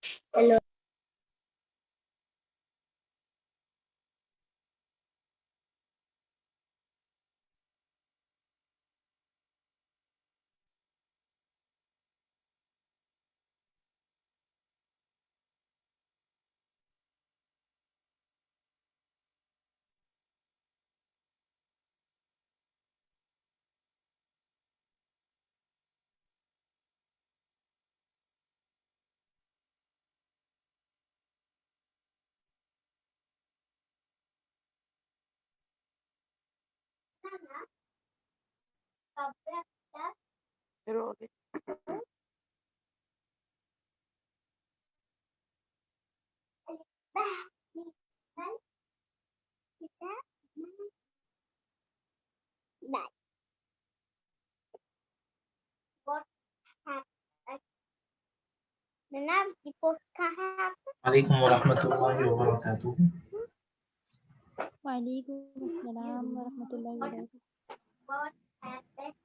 Hello. जनाब report कहाँ है आपका? वालेकुम वरहमतुल्लाहि वबरकातुहू। वालेकुम अस्सलाम वरहमतुल्लाहि वबरकातुहू। What happened?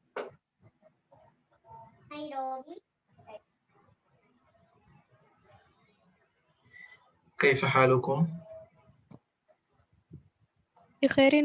Nairobi. Kaif हालुकुम? बखैर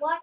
What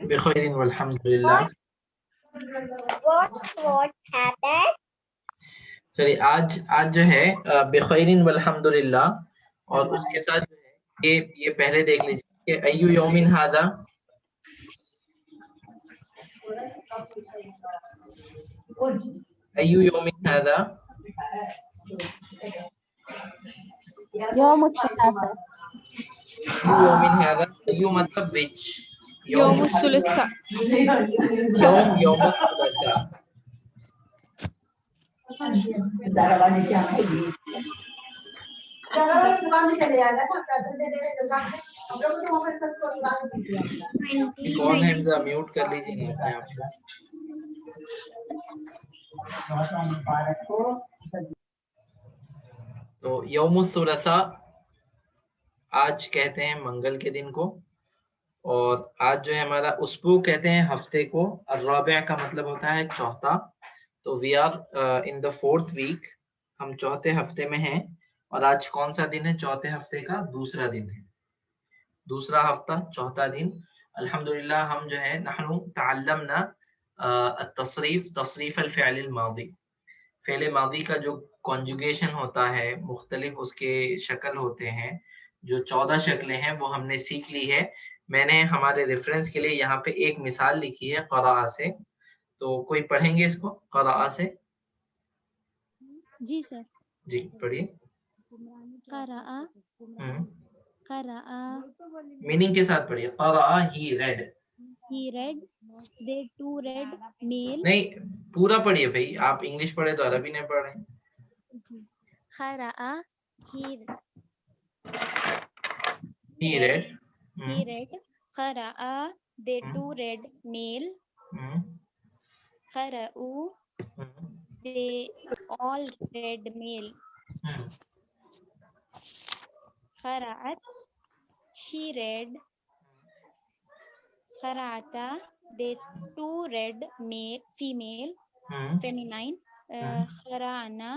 बिखैरिन वल्हम्दुलिल्लाह। What happened? चलिए आज जो है बिखैरिन वल्हम्दुलिल्लाह और उसके साथ जो है ये पहले देख लीजिए कि अय्यु यौमिन हादा, अय्यु यौमिन हादा, यौम सलासा। अय्यु यौमिन हादा, अय्यु मतलब विच, यौम सुलसा। यौम सुलसा। कौन है म्यूट कर लीजिए अपने आप को। तो यौम सुलसा आज कहते हैं मंगल के दिन को, और आज जो है हमारा उसबू कहते हैं हफ्ते को, और रबिया का मतलब होता है चौथा। तो we are in the 4th week, हम चौथे हफ्ते में हैं। और आज कौन सा दिन है? चौथे हफ्ते का दूसरा दिन है, दूसरा हफ्ता चौथा दिन। अल्हम्दुलिल्लाह हम जो है नहनु तअल्लमना तसरीफ अल फ़िअल अल मादी, फ़िअल मादी का जो कॉन्जुगेशन होता है, मुख्तलिफ उसके शक्ल होते हैं, जो 14 शक्लें हैं वो हमने सीख ली है। मैंने हमारे रेफरेंस के लिए यहाँ पे एक मिसाल लिखी है क़राअ से, तो कोई पढ़ेंगे इसको क़राअ से? जी सर। जी पढ़िए। क़राअ क़राअ मीनिंग के साथ पढ़िए। क़राअ ही red, he read, they too read meal। नहीं पूरा पढ़िए भाई, आप इंग्लिश पढ़े तो अरबी नहीं पढ़ रहे। जी। क़राअ he read, he read, क़राअ they too read meal, क़रअू they all read meal, क़रअत she read, क़रअता they too read male female feminine, क़रअना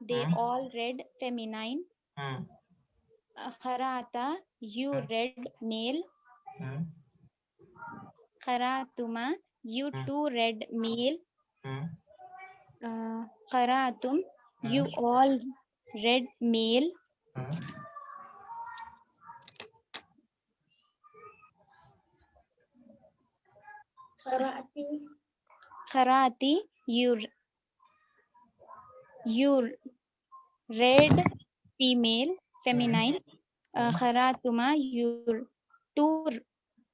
they all read feminine, क़रअता you read male, क़रअतुमा you too read male, क़रअतुम you all read male, क़रअती you read female feminine, क़रअतुमा you too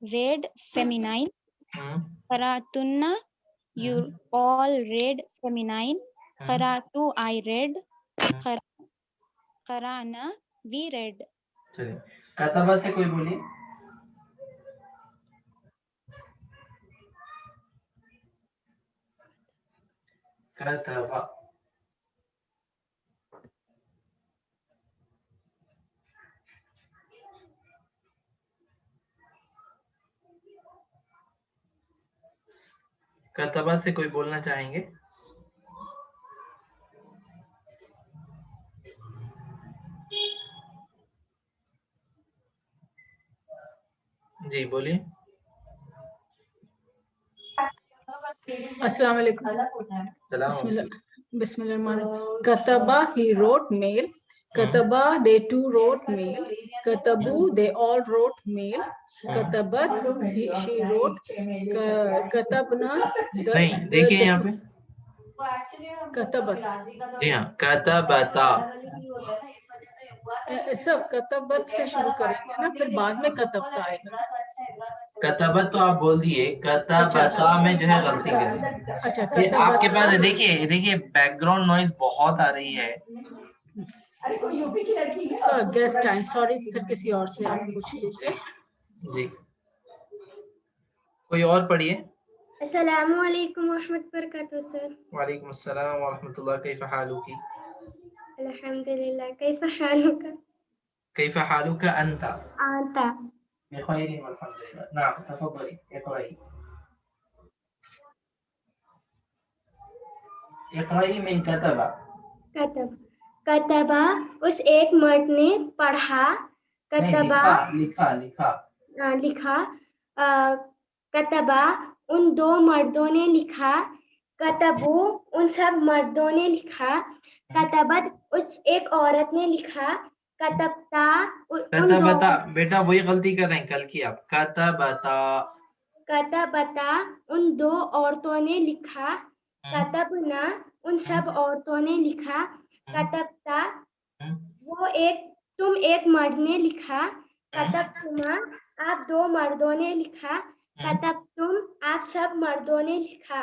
read feminine, क़रअतुन्ना you all read feminine, क़रअतु I read, क़रअना we read। चलिए कतबा से कोई बोलिए। कतबा, कतबा से कोई बोलना चाहेंगे? जी बोलिए। अस्सलाम वालेकुम। बिस्मिल्लाह। Kataba, he wrote mail. Kataba, they too wrote mail. Katabu, they all wrote mail. Katabat, she wrote. Katabna, नहीं, देखिए यहाँ पे कतबत। जी हाँ, कतबता। सब कतबत से शुरू करेंगे ना, फिर बाद में कतबता आएगा। कतबत तो आप बोल दिए, कतबता में जो है गलती करी। अच्छा, ये आपके पास देखिए देखिए बैकग्राउंड नॉइज बहुत आ रही है। सर गेस्ट आए, सॉरी, फिर किसी और से आप पूछ लीजिए। जी कोई और पढ़िए। अस्सलामु अलैकुम व रहमतुल्लाहि व बरकातुहू सर। वालेकुम अस्सलाम व रहमतुल्लाह। कैफ़ हालुकी? अल्हम्दुलिल्लाह। कैफ़ हालुका? कैफ़ हालुका अंता? आंता। बिखैर वल्हम्दुलिल्लाह। नाम तफद्दली इक़राई। इक़राई मिन कतबा। कतब। कतबा, उस एक मर्द ने पढ़ा। कतबा, लिखा लिखा। लिखा। कतबा, उन दो मर्दों ने लिखा। कतबू, उन सब मर्दों ने लिखा। कतबत, उस एक औरत ने लिखा। कतबता, उन दो। कतबता बेटा वही गलती कर रहे हैं कल की आप। कतबता। कतबता, उन दो औरतों ने लिखा। कतबना, उन सब औरतों ने लिखा। कतबता, तुम एक मर्द ने लिखा। कतबतुमा, आप दो मर्दों ने लिखा। कतबतुम, आप सब मर्दों ने लिखा।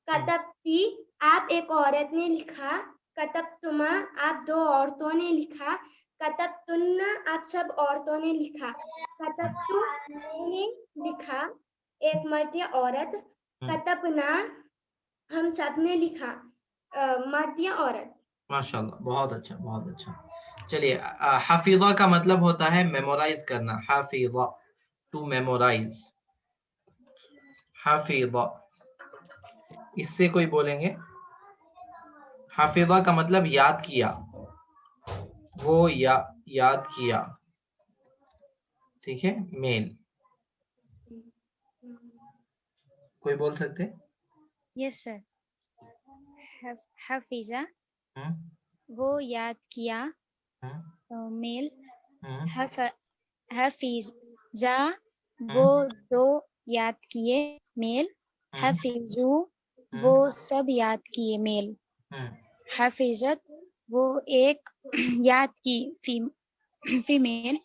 कतबती, आप एक औरत ने लिखा। कतबतुमा, आप दो औरतों ने लिखा। कतबतुन्ना, आप सब औरतों ने लिखा। कतबतु, मैंने लिखा, एक मर्द या औरत। कतबना, हम सब ने लिखा, मर्द या औरत। माशाल्लाह, बहुत अच्छा बहुत अच्छा। चलिए, हाफिज़ा का मतलब होता है मेमोराइज करना। Hafiza, to memorise. हाफिज़ा, इससे कोई बोलेंगे? हाफिज़ा का मतलब याद किया, वो याद किया। ठीक है, मेल। कोई बोल सकते? Yes sir. हफीजा, वो याद किया, मेल। हफीजा, वो दो याद किए, मेल। हफीजू, वो सब याद किए, मेल। हफीजत, वो एक याद की, फीमेल।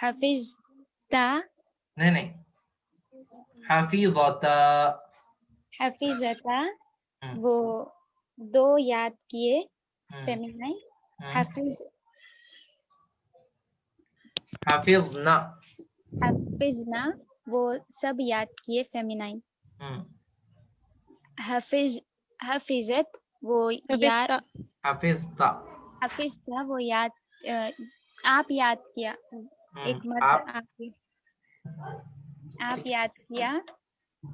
हफीजता, नहीं, हाफिज़ता। हफीजता, वो दो याद किए, फेमिनाइन। हाफिज़ना। हाफिजना, वो सब याद किए, फेमिनाइन। हफीजत, वो याद। हाफिज़ता। हाफिज़ता, वो याद, आप याद किया, एक मर्द आप याद किया।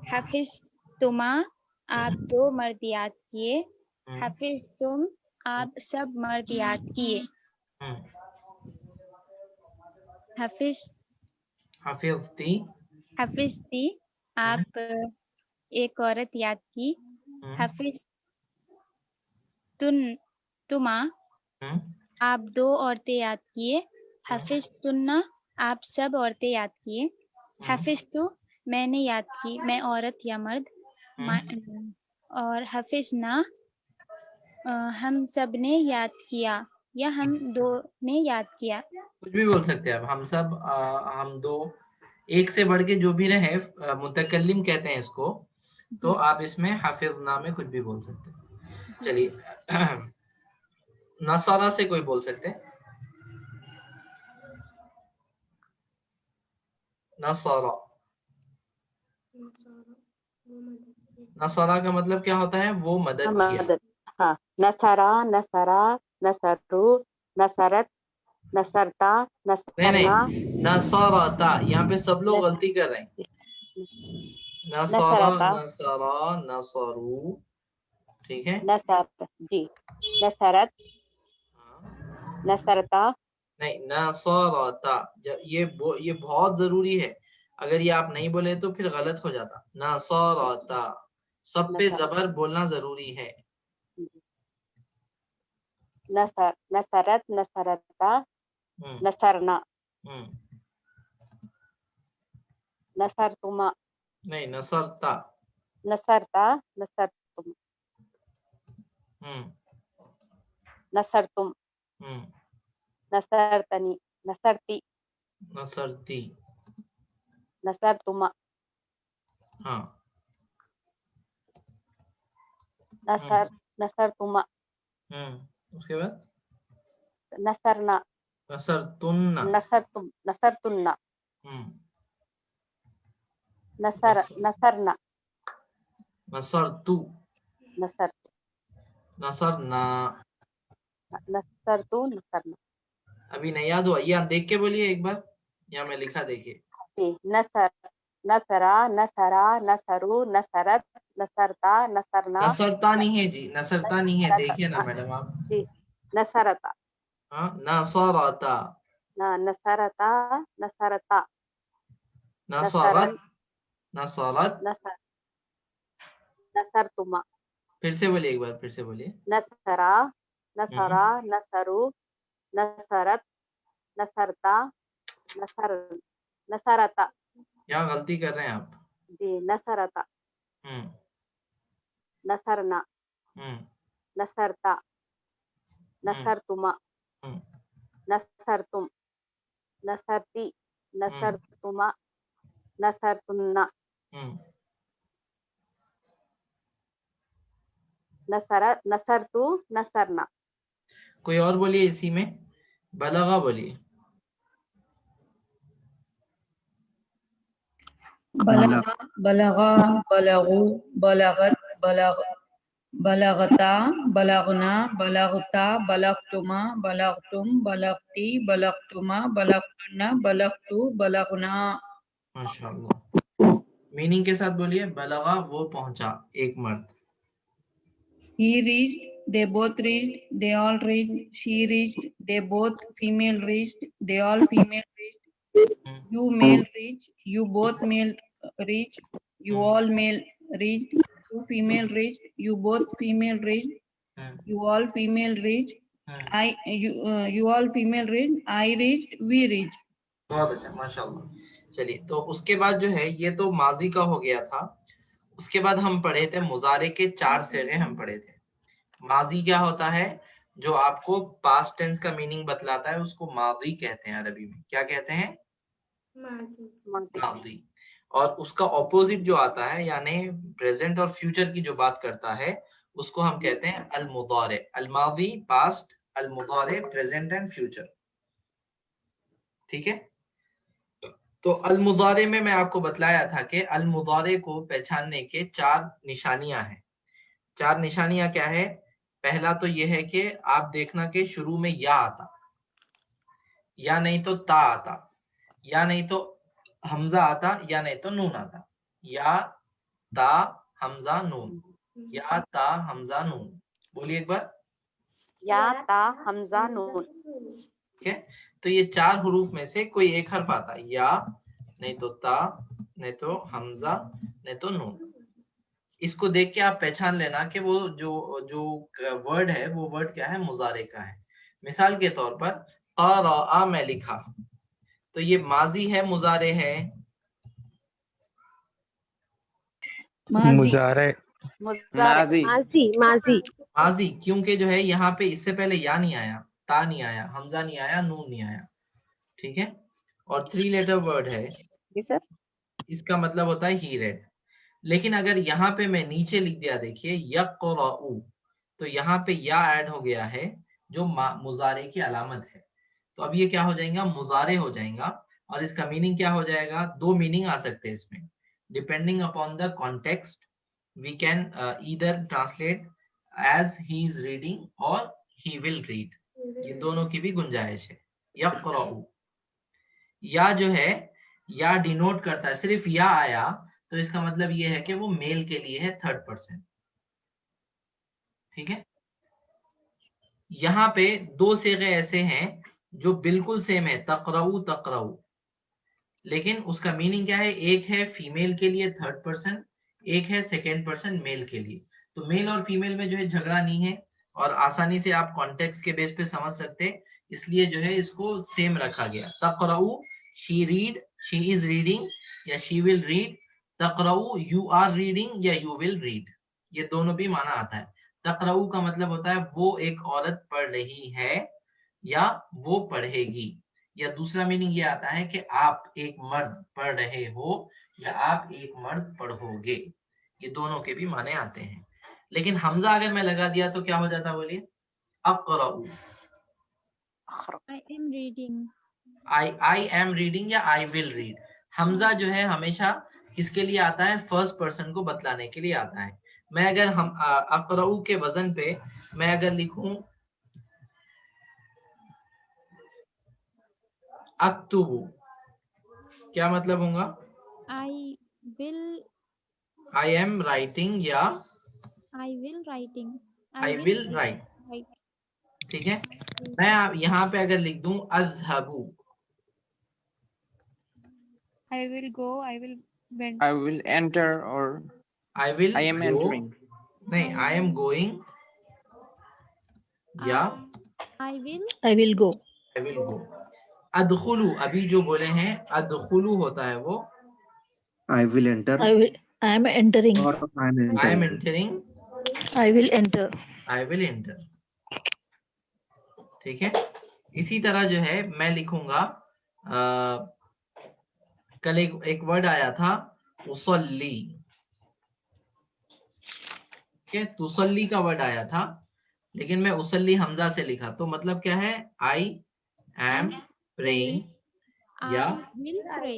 हाफिज तुमा, आप दो मर्द याद किए। हाफिज तुम, आप सब मर्द याद किए। हाफिज़ती। हाफिज़ती, आप एक औरत याद की। हाफिज तुमा, आप दो औरतें याद किए। हाफिज तुन्ना, आप सब औरतें याद किए। हाफिज तु, मैंने याद की, मैं औरत या मर्द। और हाफिज ना, हम सब ने याद किया, या हम दो ने याद किया। कुछ भी बोल सकते हैं आप। हम सब, हम दो, एक से बढ़ के जो भी रहे, मुतकल्लिम कहते हैं इसको, तो आप इसमें हाफिज़ना में कुछ भी बोल सकते हैं। चलिए, नसारा से कोई बोल सकते हैं? नसारा। नसारा का मतलब क्या होता है? वो मदद किया। हाँ, नसरा, नसरा, नसरु, नसरत, नसरता, नसरना। नहीं, नसरता, यहाँ पे सब लोग गलती कर रहे हैं। नसरा, नसरता, नसरा, नसरू, ठीक है। नसर जी, नसरत, हाँ। नसरता, नहीं, नसरता, ये बहुत जरूरी है। अगर ये आप नहीं बोले तो फिर गलत हो जाता। नसरता, सब पे नसर जबर बोलना जरूरी है। नसर, नसरत, नसरता, हम्म नसरना, हम्म नसरतुमा, नहीं, नसरता। नसरता, नसरतुम, हम्म नसरतुम, हम्म नसरतनी, नसरती, नसरती। नसरतुमा, हाँ। नसर, नसरतुमा, उसके बाद नसरना, नसरतुन्ना। नसरतुम, नसरतुन्ना, हम्म नसर, नस नसरना, नसरतु, नसर, नसरना। नसरतु, नसरना अभी नहीं याद हुआ, या देख के बोलिए एक बार, या मैं लिखा देखिए। जी, नसर, नसरा, नसरा, नसरु, नसरत, नसरता, नसरना, नसरता नहीं है जी, नसरता नहीं है, नसरता, देखिए ना मैडम आप। जी, नसरता, हाँ, नसरता, नसरता, नसरता, नसरत, नसरन, नसरत। नसर, नसरतुमा, फिर से बोलिए एक बार, फिर से बोलिए। नसरा, हम्म नसरा, नसरु, नसरत, नसरता, नसर, नसरता, यहाँ गलती कर रहे हैं आप। जी, नसरता, हम्म नसरना, हम्म नसरता, हम्म नसरतुमा, हम्म नसरतुम, नसरती, हम्म नसरतुमा, नसरतुन्ना, हम्म नसर, नसरतु, नसरना, कोई और बोलिए इसी में, बलगा बोलिए। बलगा, बलगा, बलगु, बलगत, बलग, बलगता, बलगना, बलगता, बलगतुमा, बलगतुम, बलगती, बलगतुमा, बलगतुन्ना, बलगतु, बलगना। माशाल्लाह। मीनिंग के साथ बोलिए। बलगा, वो पहुंचा, एक मर्द। He reached, they both reached, they all reached, she reached, they both female reached, they all female reached, hmm you male reached, you both male reached, you hmm all male reached, you female reached, you both female reached, hmm you all female reached, hmm you all female reached, I reached, we reached. बहुत अच्छा, माशाल्लाह। चलिए, तो उसके बाद जो है, ये तो माजी का हो गया था। उसके बाद हम पढ़े थे मुजारे के 4 सेरे हम पढ़े थे। माजी क्या होता है? जो आपको पास्ट टेंस का मीनिंग बतलाता है, उसको माजी कहते हैं। अरबी में क्या कहते हैं? माजी। माजी। और उसका ऑपोजिट जो आता है, यानी प्रेजेंट और फ्यूचर की जो बात करता है, उसको हम कहते हैं अल मुदारे। अल माजी पास्ट, अल मुदारे प्रेजेंट एंड फ्यूचर। ठीक है। तो अल मुदारे में मैं आपको बतलाया था कि अल मुदारे को पहचानने के 4 निशानियां हैं। 4 निशानियां क्या है? पहला तो यह है कि आप देखना कि शुरू में या आता, या नहीं तो ता आता, या नहीं तो हमजा आता, या नहीं तो नून आता। या ता हमजा नून, या ता हमजा नून। बोलिए एक बार। या ता हमजा नून। ठीक है। तो ये 4 हुरूफ में से कोई एक हर्फ आता है, या नहीं तो ता, नहीं तो हमजा, नहीं तो नून। इसको देख के आप पहचान लेना कि वो जो जो वर्ड है, वो वर्ड क्या है? मुजारे का है। मिसाल के तौर पर क़रा, मैं लिखा, तो ये माजी है, मुजारे है? मुजारे, मुजारे, माजी, माजी, माजी, क्योंकि जो है यहाँ पे इससे पहले या नहीं आया, ता नहीं आया, हमजा नहीं आया, नून नहीं आया। ठीक है। और 3 लेटर वर्ड है, जी सर, इसका मतलब होता है ही रेड। लेकिन अगर यहाँ पे मैं नीचे लिख दिया, देखिए यक़राउ, तो यहाँ पे या ऐड हो गया है, जो मुजारे की अलामत है। तो अब ये क्या हो जाएगा? मुजारे हो जाएगा। और इसका मीनिंग क्या हो जाएगा? 2 मीनिंग आ सकते हैं इसमें, depending upon the context. We can either translate as he is reading और ही विल रीड, ये दोनों की भी गुंजाइश है। यक़राउ, या जो है, या डिनोट करता है, सिर्फ या आया तो इसका मतलब ये है कि वो मेल के लिए है थर्ड पर्सन। ठीक है, यहाँ पे दो सेगे ऐसे हैं जो बिल्कुल सेम है, तकराऊ तकराऊ, लेकिन उसका मीनिंग क्या है, एक है फीमेल के लिए थर्ड पर्सन, एक है सेकेंड पर्सन मेल के लिए। तो मेल और फीमेल में जो है झगड़ा नहीं है और आसानी से आप कॉन्टेक्स्ट के बेस पे समझ सकते हैं, इसलिए जो है इसको सेम रखा गया। तकराऊ she read, she is reading या शी विल रीड। तकराऊ यू आर रीडिंग या यू विल रीड, ये दोनों भी माना आता है। तकराऊ का मतलब होता है वो एक औरत पढ़ रही है या वो पढ़ेगी, या दूसरा मीनिंग ये आता है कि आप एक मर्द पढ़ रहे हो या आप एक मर्द पढ़ोगे, ये दोनों के भी माने आते हैं। लेकिन हमजा अगर मैं लगा दिया तो क्या हो जाता, बोलिए? अक़राऊ, I am reading. I am reading या आई विल रीड। हमजा जो है हमेशा किसके लिए आता है, फर्स्ट पर्सन को बतलाने के लिए आता है। मैं अगर हम अक़राऊ के वजन पे मैं अगर लिखूं अक्तुबु, क्या मतलब होगा? I will. I am writing या I will writing. I will write. Write. ठीक है, मैं यहाँ पे अगर लिख दूं अज़हबू, I will go. I will went. I will enter or I will I am go, entering. नहीं आई एम गोइंग या I will. I will go. I will go. अदखुलू, अभी जो बोले हैं अदखुलू होता है वो I will enter I am entering. or I am I am entering. Entering, I will enter. I will enter. ठीक है, इसी तरह जो है मैं लिखूंगा कल एक वर्ड आया था उसल्ली, ठीक है, तुसल्ली का वर्ड आया था, लेकिन मैं उसल्ली हमजा से लिखा, तो मतलब क्या है, आई एम प्रेइंग या I will pray.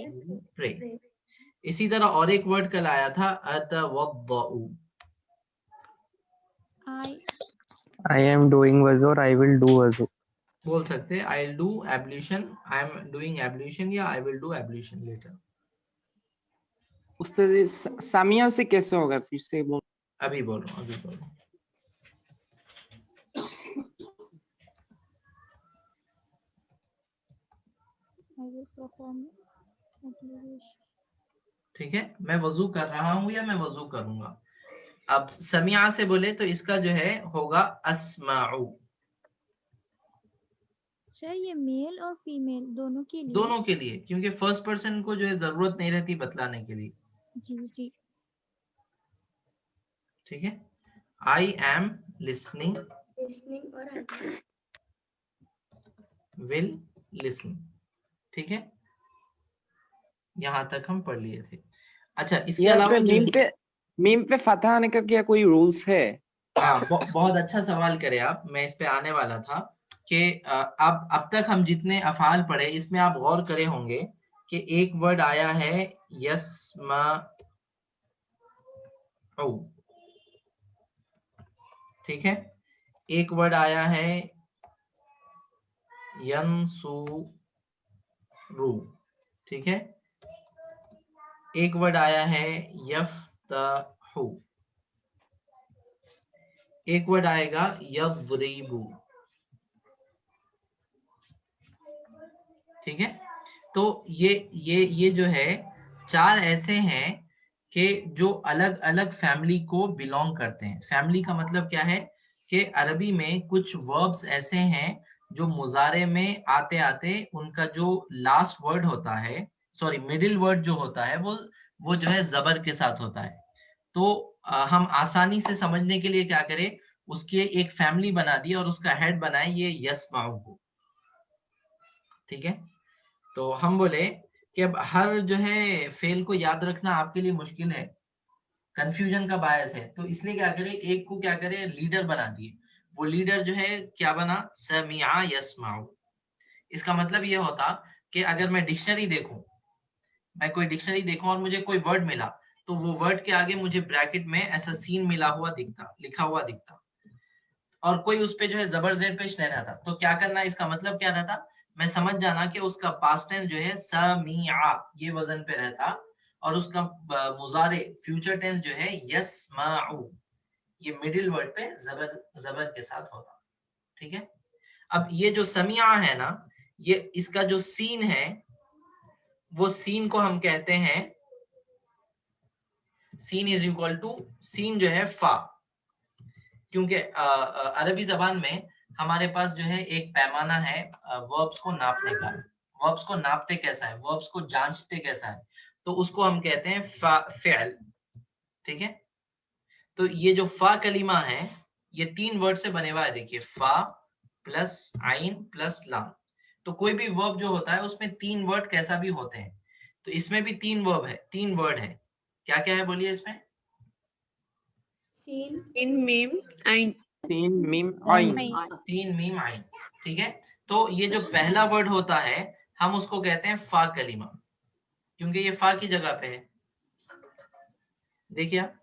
प्रे। इसी तरह और एक वर्ड कल आया था अतवद्दउ, I am doing wuzu or I will do wuzu. बोल सकते हैं I will do ablution, I am doing ablution या I will do ablution later. उससे सामिया से कैसे होगा, फिर से बोल। अभी बोल रहा हूँ, अभी बोल रहा हूँ। I will perform obligation. ठीक है, मैं वजू कर रहा हूँ या मैं वजू करूंगा। अब समिया से बोले तो इसका जो है होगा अस्माउ, सर ये मेल और फीमेल दोनों के लिए? दोनों के लिए, क्योंकि फर्स्ट पर्सन को जो है जरूरत नहीं रहती बतलाने के लिए। जी जी। ठीक है, आई एम लिसनिंग, listening और विल लिसन। ठीक है, यहां तक हम पढ़ लिए थे। अच्छा, इसके यहाँ अलावा पे मीम पे फतह आने का क्या कोई रूल्स है? हाँ, बहुत अच्छा सवाल करे आप, मैं इस पे आने वाला था कि अब तक हम जितने अफाल पढ़े इसमें आप गौर करे होंगे कि एक वर्ड आया है यस्माउ, ठीक है, एक वर्ड आया है यंसुरू, ठीक है, एक वर्ड आया है यफ्तहु, एक वर्ड आएगा यद्रिबु। ठीक है, तो ये जो है चार ऐसे हैं कि जो अलग अलग फैमिली को बिलोंग करते हैं। फैमिली का मतलब क्या है कि अरबी में कुछ वर्ब्स ऐसे हैं जो मुजारे में आते आते उनका जो लास्ट वर्ड होता है, सॉरी मिडिल वर्ड जो होता है वो जो है जबर के साथ होता है। तो हम आसानी से समझने के लिए क्या करें, उसकी एक फैमिली बना दी और उसका हेड बनाए ये यस्माउ को। ठीक है, तो हम बोले कि अब हर जो है फेल को याद रखना आपके लिए मुश्किल है, कंफ्यूजन का बायस है, तो इसलिए क्या करें, एक को क्या करें लीडर बना दिए। वो लीडर जो है क्या बना, समिया यस्माउ। इसका मतलब ये होता कि अगर मैं डिक्शनरी देखूं, मैं कोई डिक्शनरी देखूं और मुझे कोई वर्ड मिला, तो वो वर्ड के आगे मुझे ब्रैकेट में ऐसा सीन मिला हुआ दिखता, लिखा हुआ दिखता, और कोई उस पे जो है जबर जेर पेश नहीं रहता, तो क्या करना, इसका मतलब क्या रहता, मैं समझ जाना कि उसका पास्ट टेंस जो है समिया ये वजन पे रहता, और उसका मुजारे फ्यूचर टेंस जो है यस्माउ, ये मिडिल वर्ड पे जबर के साथ होगा। ठीक है, अब ये जो समिया है ना, ये इसका जो सीन है वो सीन को हम कहते हैं, सीन इज इक्वल टू, सीन जो है फा, क्योंकि अरबी जबान में हमारे पास जो है एक पैमाना है वर्ब्स को नापने का। वर्ब्स को नापते कैसा है, वर्ब्स को जांचते कैसा है, तो उसको हम कहते हैं फ़िअल। ठीक है, तो ये जो फा कलीमा है ये 3 वर्ड से बने हुआ है। देखिए, फा प्लस आइन प्लस लाम। तो कोई भी वर्ब जो होता है उसमें 3 वर्ड कैसा भी होते हैं, तो इसमें भी 3 वर्ब है, 3 वर्ड है। क्या क्या है बोलिए इसमें? सीन मीम आइन। तीन मीम आइन। 3 मीम आइन। ठीक है, तो ये जो पहला वर्ड होता है हम उसको कहते हैं फा कलीमा, क्योंकि ये फा की जगह पे है। देखिए आप,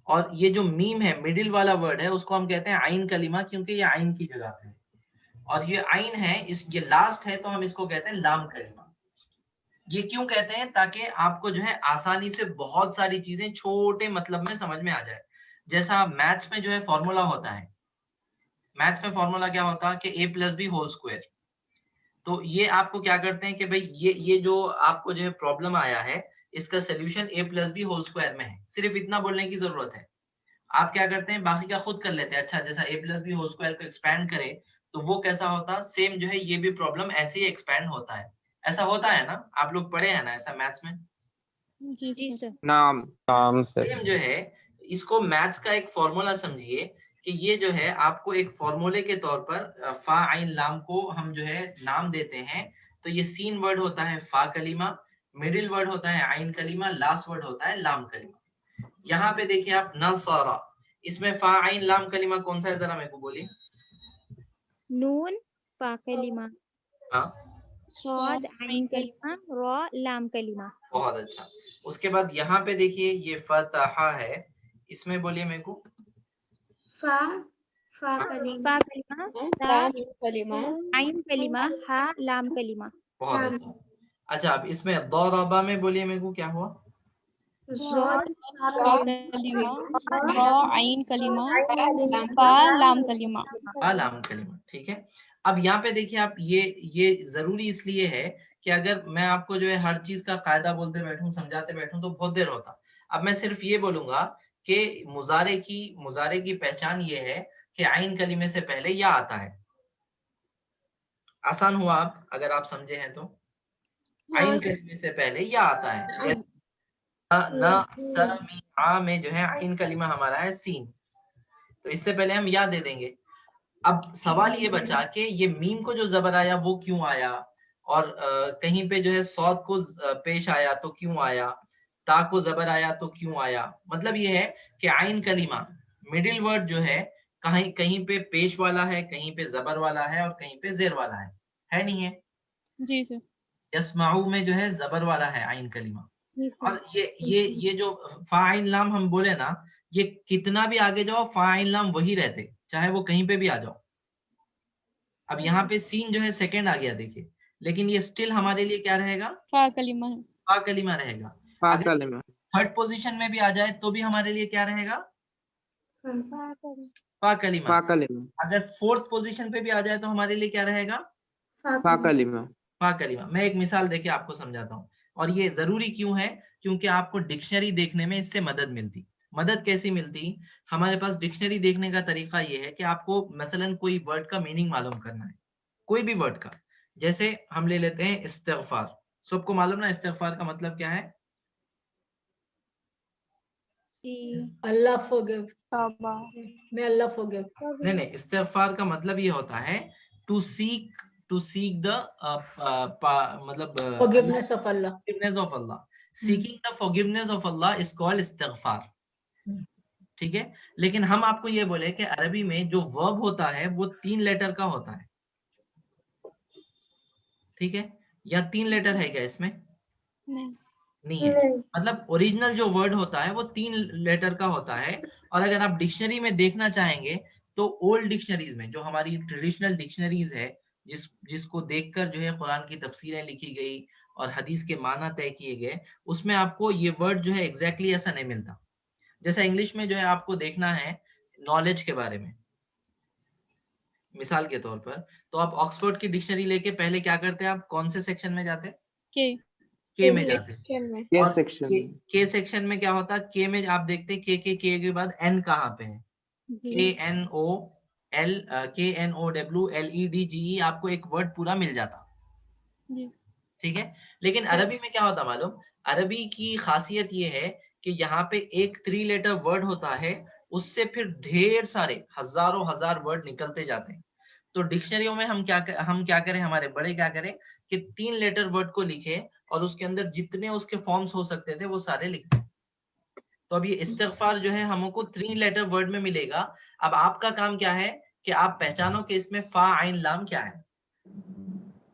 और ये जो मीम है मिडिल वाला वर्ड है उसको हम कहते हैं आइन कलीमा, क्योंकि ये आइन की जगह पे है। और ये आइन है, ये लास्ट है, तो हम इसको कहते हैं लाम कलीमा। ये क्यों कहते हैं? ताकि आपको जो है आसानी से बहुत सारी चीजें छोटे मतलब में समझ में आ जाए। जैसा मैथ्स में जो है फॉर्मूला होता है, मैथ्स में फॉर्मूला क्या होता है कि a plus B whole square. तो ये आपको क्या करते हैं कि भाई ये जो आपको जो है प्रॉब्लम आया है इसका solution a plus B whole square में है, सिर्फ इतना बोलने की जरूरत है। आप क्या करते हैं, बाकी का खुद कर लेते हैं। अच्छा, जैसा a plus B whole square को एक्सपैंड करे तो वो कैसा होता, सेम जो है ये भी प्रॉब्लम ऐसे ही एक्सपैंड होता है। ऐसा होता है ना, आप लोग पढ़े हैं ना ऐसा मैथ्स में? जी सर। नाम नाम से सेम जो है, इसको मैथ्स का एक फॉर्मूला समझिए कि ये जो है आपको एक फॉर्मूले के तौर पर फा आइन लाम को हम जो है नाम देते हैं। तो ये सीन वर्ड होता है फा कलीमा, मिडिल वर्ड होता है आइन कलीमा, लास्ट वर्ड होता है लाम कलीमा। यहाँ पे देखिए आप नसरा, इसमें फा आइन लाम कलीमा कौन सा है, जरा मेरे को बोलिए। नून फा कलीमा, हाँ, सॉद आइन कलीमा, रॉ लाम कलीमा। बहुत अच्छा। उसके बाद यहाँ पे देखिए ये फतहा है, इसमें बोलिए मेरे को। फा फा कलीमा, फा कलीमा, लाम कलीमा, आइन कलीमा, हा लाम कलीमा। बहुत अच्छा। अच्छा, अब इसमें दौराबा में बोलिए मेरे को क्या हुआ? ज़ोद कलीमा, रॉ आइन कलीमा, फा लाम कलीमा। लाम कलीमा। ठीक है, अब यहाँ पे देखिए आप, ये जरूरी इसलिए है कि अगर मैं आपको जो है हर चीज का कायदा बोलते बैठूं, समझाते बैठूं तो बहुत देर होता। अब मैं सिर्फ ये बोलूंगा कि मुजारे की पहचान ये है कि आइन कलीमे से पहले या आता है। आसान हुआ आप अगर आप समझे हैं तो। आइन कलीमे से पहले या आता है। ना समीआ में जो है आइन कलीमा हमारा है सीन, तो इससे पहले हम या दे देंगे। अब सवाल ये बचा कि ये मीम को जो जबर आया वो क्यों आया, और कहीं पे जो है सौद को पेश आया तो क्यों आया, ता को जबर आया तो क्यों आया। मतलब ये है कि आइन कलीमा मिडिल वर्ड जो है कहीं कहीं पे पेश वाला है, कहीं पे जबर वाला है और कहीं पे जेर वाला है नहीं है? जी सर। यस्माऊ में जो है जबर वाला है आइन कलीमा। जी सर। और ये जो फाइन लाम हम बोले ना, ये कितना भी आगे जाओ फाइन लाम वही रहते, चाहे वो कहीं पे भी आ जाओ। अब यहाँ पे सीन जो है सेकंड आ गया देखिए, लेकिन ये स्टिल हमारे लिए क्या रहेगा, फा कलीमा है। फा कलीमा रहेगा। अगर थर्ड पोजीशन में भी आ जाए तो भी हमारे लिए क्या रहेगा, फा कलीमा। अगर फोर्थ पोजीशन पे भी आ जाए तो हमारे लिए क्या रहेगा, फा कलीमा। मैं एक मिसाल देके आपको समझाता हूँ, और ये जरूरी क्यों है, क्योंकि आपको डिक्शनरी देखने में इससे मदद मिलती। मदद कैसी मिलती, हमारे पास डिक्शनरी देखने का तरीका ये है कि आपको मसलन कोई वर्ड का मीनिंग मालूम करना है, कोई भी वर्ड का। जैसे हम ले लेते हैं इस्तिगफार, सबको मालूम ना इस्तिगफार का मतलब क्या है? अल्लाह फॉरगिव, may Allah forgive। नहीं, इस्तिगफार का मतलब ये होता है टू सीक द मतलब forgiveness of Allah। forgiveness of Allah। Seeking the forgiveness of Allah is called इस्तिगफार। ठीक है, लेकिन हम आपको ये बोले कि अरबी में जो वर्ब होता है वो 3 लेटर का होता है। ठीक है, या 3 लेटर है क्या इसमें? नहीं है। मतलब ओरिजिनल जो वर्ड होता है वो 3 लेटर का होता है। और अगर आप डिक्शनरी में देखना चाहेंगे तो ओल्ड डिक्शनरीज में, जो हमारी ट्रेडिशनल डिक्शनरीज है, जिसको देखकर जो है कुरान की तफसीरें लिखी गई और हदीस के माना तय किए गए, उसमें आपको ये वर्ड जो है एग्जैक्टली ऐसा नहीं मिलता। जैसा इंग्लिश में जो है आपको देखना है नॉलेज के बारे में, मिसाल के तौर पर, तो आप ऑक्सफोर्ड की डिक्शनरी लेके पहले क्या करते हैं, आप कौन से सेक्शन में जाते हैं? के में जाते हैं। के और सेक्शन में। के सेक्शन में क्या होता है, के में आप देखते हैं के बाद एन कहाँ पे है, KNOWLEDGE, आपको एक वर्ड पूरा मिल जाता। ठीक है, लेकिन अरबी में क्या होता मालूम, अरबी की खासियत ये है कि यहाँ पे एक 3 लेटर वर्ड होता है, उससे फिर ढेर सारे हजारों हजार वर्ड निकलते जाते हैं। तो डिक्शनरियों में हम क्या करें, हमारे बड़े क्या करें कि 3 लेटर वर्ड को लिखे और उसके अंदर जितने उसके फॉर्म्स हो सकते थे वो सारे लिख दें। तो अब ये इस्तिगफार जो है हमको 3 लेटर वर्ड में मिलेगा। अब आपका काम क्या है कि आप पहचानो कि इसमें फा आइन लाम क्या है।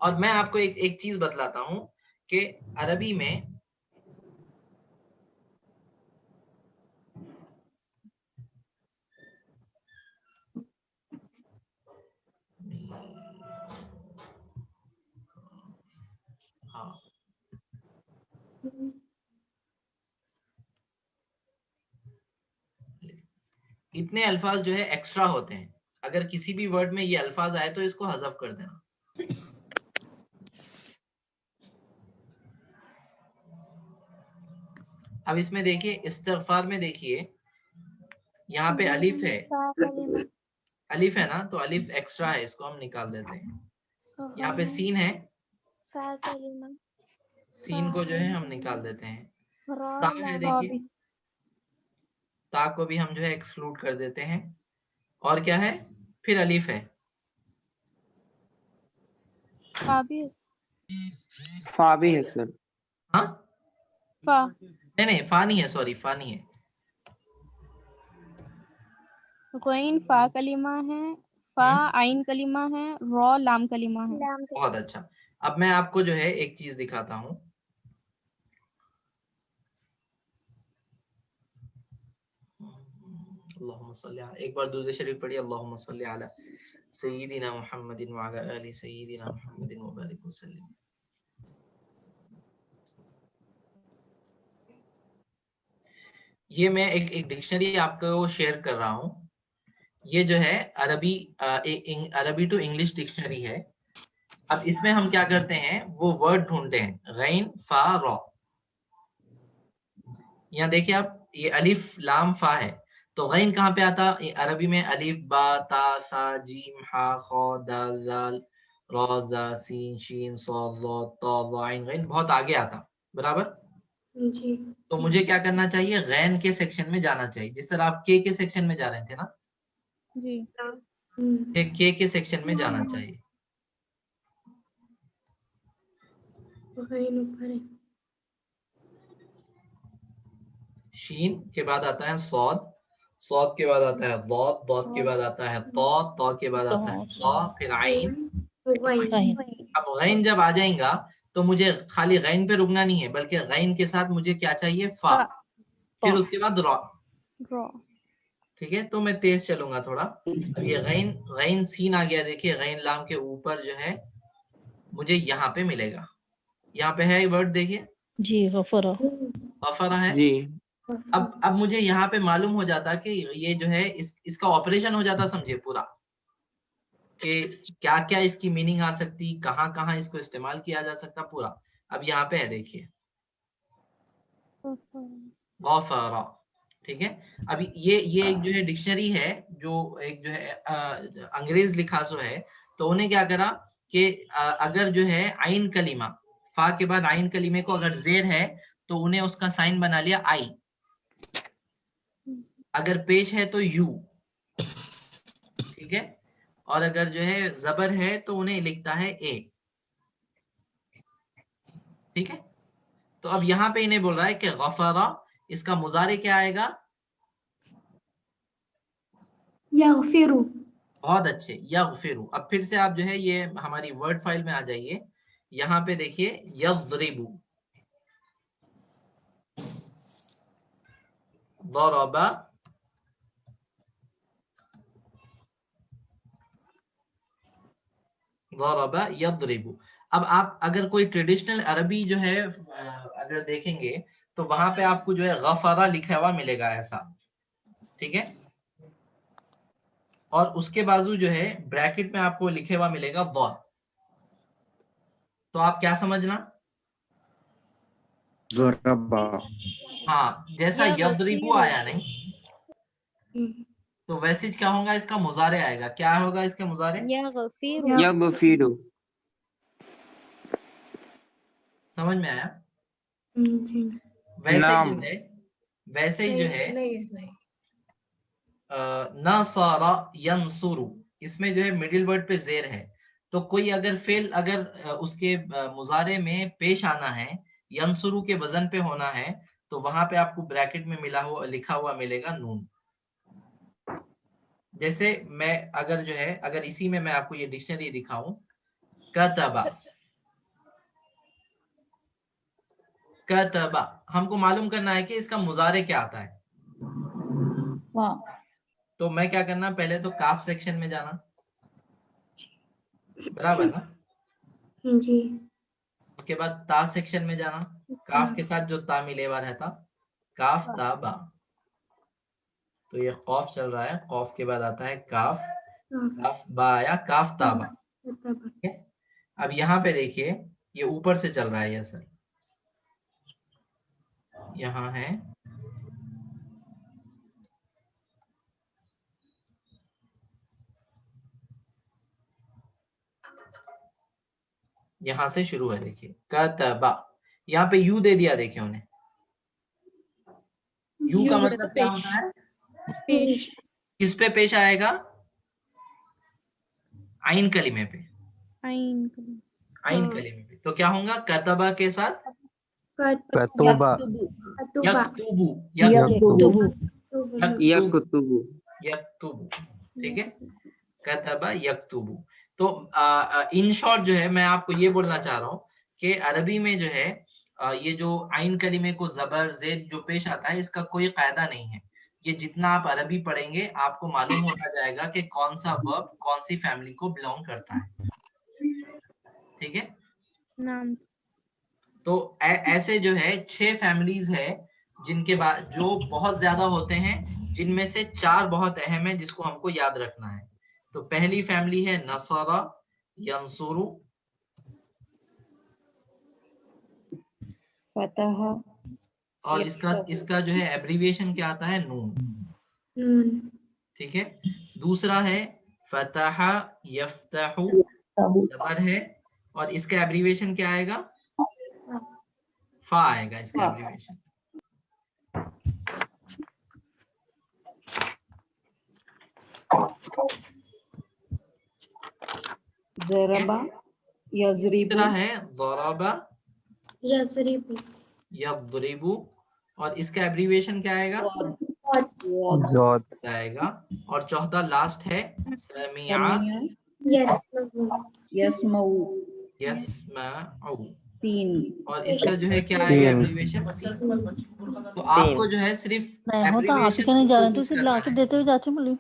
और मैं आपको एक चीज बतलाता हूं कि अरबी में हाँ, इतने अल्फाज जो है एक्स्ट्रा होते हैं। अगर किसी भी वर्ड में ये अल्फाज आए तो इसको हज़फ कर देना। अब इसमें देखिए, इस्तिगफार में देखिए यहाँ पे अलिफ है, अलिफ है ना, तो अलिफ एक्स्ट्रा है, इसको हम निकाल देते हैं। यहाँ पे सीन है, सीन को जो है हम निकाल देते हैं। ता है, देखिए ता को भी हम जो है एक्सक्लूड कर देते हैं। और क्या है, फिर अलिफ है, फा भी है सर। हाँ नहीं फा नहीं है, सॉरी फा नहीं है। कोइन फा कलिमा है, फा आइन कलिमा है, रॉ लाम कलिमा है। बहुत अच्छा। अब मैं आपको जो है एक चीज दिखाता हूँ। अल्लाहुम्मा सल्ली अला, एक बार दुरूद शरीफ पढ़िए, अल्लाहुम्मा सल्ली अला सय्यिदिना मुहम्मदिन व अला आलि सय्यिदिना मुहम्मदिन व बारिक वसल्लिम। ये मैं एक डिक्शनरी आपको शेयर कर रहा हूँ। ये जो है अरबी टू इंग्लिश डिक्शनरी है। अब इसमें हम क्या करते हैं, वो वर्ड ढूंढते हैं, गैन फा रॉ। यहाँ देखिए आप, ये अलिफ लाम फा है, तो गैन कहाँ पे आता, अरबी में अलिफ बा ता सा जीम हा खा दाल जाल रा जा सीन शीन सॉद ज़ा ता ज़ा आइन, गैन बहुत आगे आता, बराबर जी। तो मुझे क्या करना चाहिए, गैन के सेक्शन में जाना चाहिए, जिस तरह आप के सेक्शन में जा रहे थे ना जी। के सेक्शन में जाना चाहिए। ऊपर है, शीन के बाद आता है सौद, सौद के बाद आता है दौद, दौद के बाद आता है तौ, तौ के बाद आता है ता, फिर आइन। अब गैन जब आ जाएगा तो मुझे खाली गैन पे रुकना नहीं है, बल्कि गैन के साथ मुझे क्या चाहिए, फा, फिर उसके बाद रॉ। ठीक है, तो मैं तेज चलूंगा थोड़ा। अब ये गैन सीन आ गया, देखिए गैन लाम के ऊपर जो है मुझे यहाँ पे मिलेगा, यहाँ पे है वर्ड, देखिए जी गफरा है जी। अब मुझे यहाँ पे मालूम हो जाता कि ये जो है इसका ऑपरेशन हो जाता, समझिए पूरा, कि क्या क्या इसकी मीनिंग आ सकती, कहाँ कहाँ इसको इस्तेमाल किया जा सकता पूरा। अब यहाँ पे है, देखिए गफरा। ठीक है, अभी ये एक जो है डिक्शनरी है, जो एक जो है अंग्रेज लिखासो है, तो उन्हें क्या करा कि अगर जो है आइन कलीमा, फा के बाद आइन कलीमे को अगर जेर है तो उन्हें उसका साइन बना लिया आई, अगर पेश है तो यू, ठीक है, और अगर जो है जबर है तो उन्हें लिखता है ए। ठीक है, तो अब यहाँ पे इन्हें बोल रहा है कि गफरा, इसका मुजारे क्या आएगा, यगफिरु। बहुत अच्छे, यगफिरु। अब फिर से आप जो है ये हमारी वर्ड फाइल में आ जाइए, यहाँ पे देखिए यज़रिबु, ज़रबा, ज़रबा यज़रिबु। अब आप अगर कोई ट्रेडिशनल अरबी जो है अगर देखेंगे तो वहां पे आपको जो है गफरा लिखा हुआ मिलेगा ऐसा, ठीक है, और उसके बाजू जो है ब्रैकेट में आपको लिखे हुआ मिलेगा ज़ाद। तो आप क्या समझना, ज़रबा। हाँ, जैसा यदरिबु आया नहीं, तो वैसे क्या होगा, इसका मुजारे आएगा। क्या होगा इसके मुजारे? यगफिरु। समझ में आया? जी। वैसे ही नाम। जो है, वैसे ही जो है नहीं नसारा यंसुरु, इसमें जो है मिडिल वर्ड पे जेर है। तो कोई अगर फेल अगर उसके मुजारे में पेश आना है, यंसुरु के वजन पे होना है, तो वहां पे आपको ब्रैकेट में मिला हुआ लिखा हुआ मिलेगा नून। जैसे मैं अगर जो है अगर इसी में मैं आपको ये डिक्शनरी दिखाऊं, कतबा, कतबा, हमको मालूम करना है कि इसका मुजारे क्या आता है। तो मैं क्या करना, पहले तो काफ सेक्शन में जाना, बराबर ना, जी। उसके बाद ता सेक्शन में जाना, काफ के साथ जो ता मिले हुआ रहता, काफ ता बा। तो ये कौफ चल रहा है, कौफ के बाद आता है काफ, काफ बा या काफ ता बा, ठीक है। अब यहाँ पे देखिए ये ऊपर से चल रहा है ये सर, यहाँ है, यहां से शुरू है, देखिए कतबा, यहाँ पे यू दे दिया, देखिए उन्हें, यू का मतलब क्या होता है, पेश। किस पे पेश आएगा, आइन कलीमे पे, आइन कलीमे पे। तो क्या होगा कतबा के साथ कतुबा। यक्तुबु, यक्तुबु। यक्तुबु, यक्तुबु। यक्तुबु, ठीक है, कतबा यक्तुबु। तो इन शॉर्ट जो है मैं आपको ये बोलना चाह रहा हूँ कि अरबी में जो है ये जो आइन कलीमे को जबर जेद जो पेश आता है, इसका कोई कायदा नहीं है। ये जितना आप अरबी पढ़ेंगे आपको मालूम होता जाएगा कि कौन सा वर्ब कौन सी फैमिली को बिलोंग करता है, ठीक है। तो ऐसे जो है 6 फैमिलीज है जिनके बाद जो बहुत ज्यादा होते हैं, जिनमें से 4 बहुत अहम है जिसको हमको याद रखना है। तो पहली फैमिली है नसरा यंसुरु, फतह और इसका जो है एब्रीविएशन क्या आता है, नून, ठीक है। दूसरा है फतह यफ्तहु, जबर है, और इसका एब्रीविएशन क्या आएगा, फा आएगा इसका एब्रीविएशन। ज़रबा यज़रिबु, तीसरा है ज़रबा यज़रिबु, यज़रिबु, और इसका एब्रीविएशन क्या आएगा, ज़ाद आएगा। और चौथा लास्ट है समिया यस्मऊ, यस्मउ, तीन, और इसका जो है क्या आएगा एब्रीविएशन, तो आपको जो है सिर्फ एब्रीविएशन जा रहे, तो उसे ला के देते हुए जाते बोली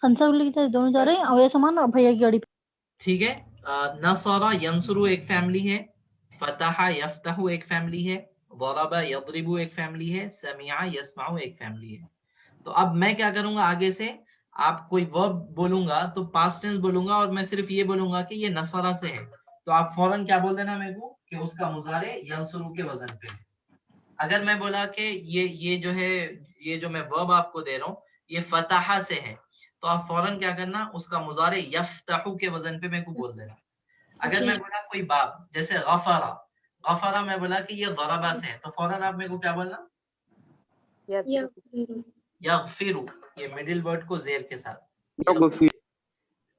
हंसा लेके दोनों जा रहे हैं, और ये सामान भैया की गाड़ी पे, ठीक है। नसरा यंसुरु एक फैमिली है, फतह यफ्तहु एक फैमिली है, ज़रबा यज़रिबु एक फैमिली है, समिया यस्माउ एक फैमिली है। तो अब मैं क्या करूंगा, आगे से आप कोई वर्ब बोलूंगा तो पास्ट टेंस बोलूंगा, और मैं सिर्फ ये बोलूंगा कि ये नसरा से है, तो आप फौरन क्या बोल देना मेरे को कि उसका मुजारे यंसुरु के वजन पे। अगर मैं बोला कि ये जो है, ये जो मैं वर्ब आपको दे रहा हूँ ये फतहा से है, तो आप फौरन क्या करना, उसका मुजारे यफ्तहु के वजन पे मेरे को बोल देना। अगर मैं बोला कोई बाब, जैसे गफरा, गफरा मैं बोला कि ये ज़रबा से है, तो फौरन आप मेरे को क्या बोलना, यगफिरु, ये मिडिल वर्ड को जेर के साथ,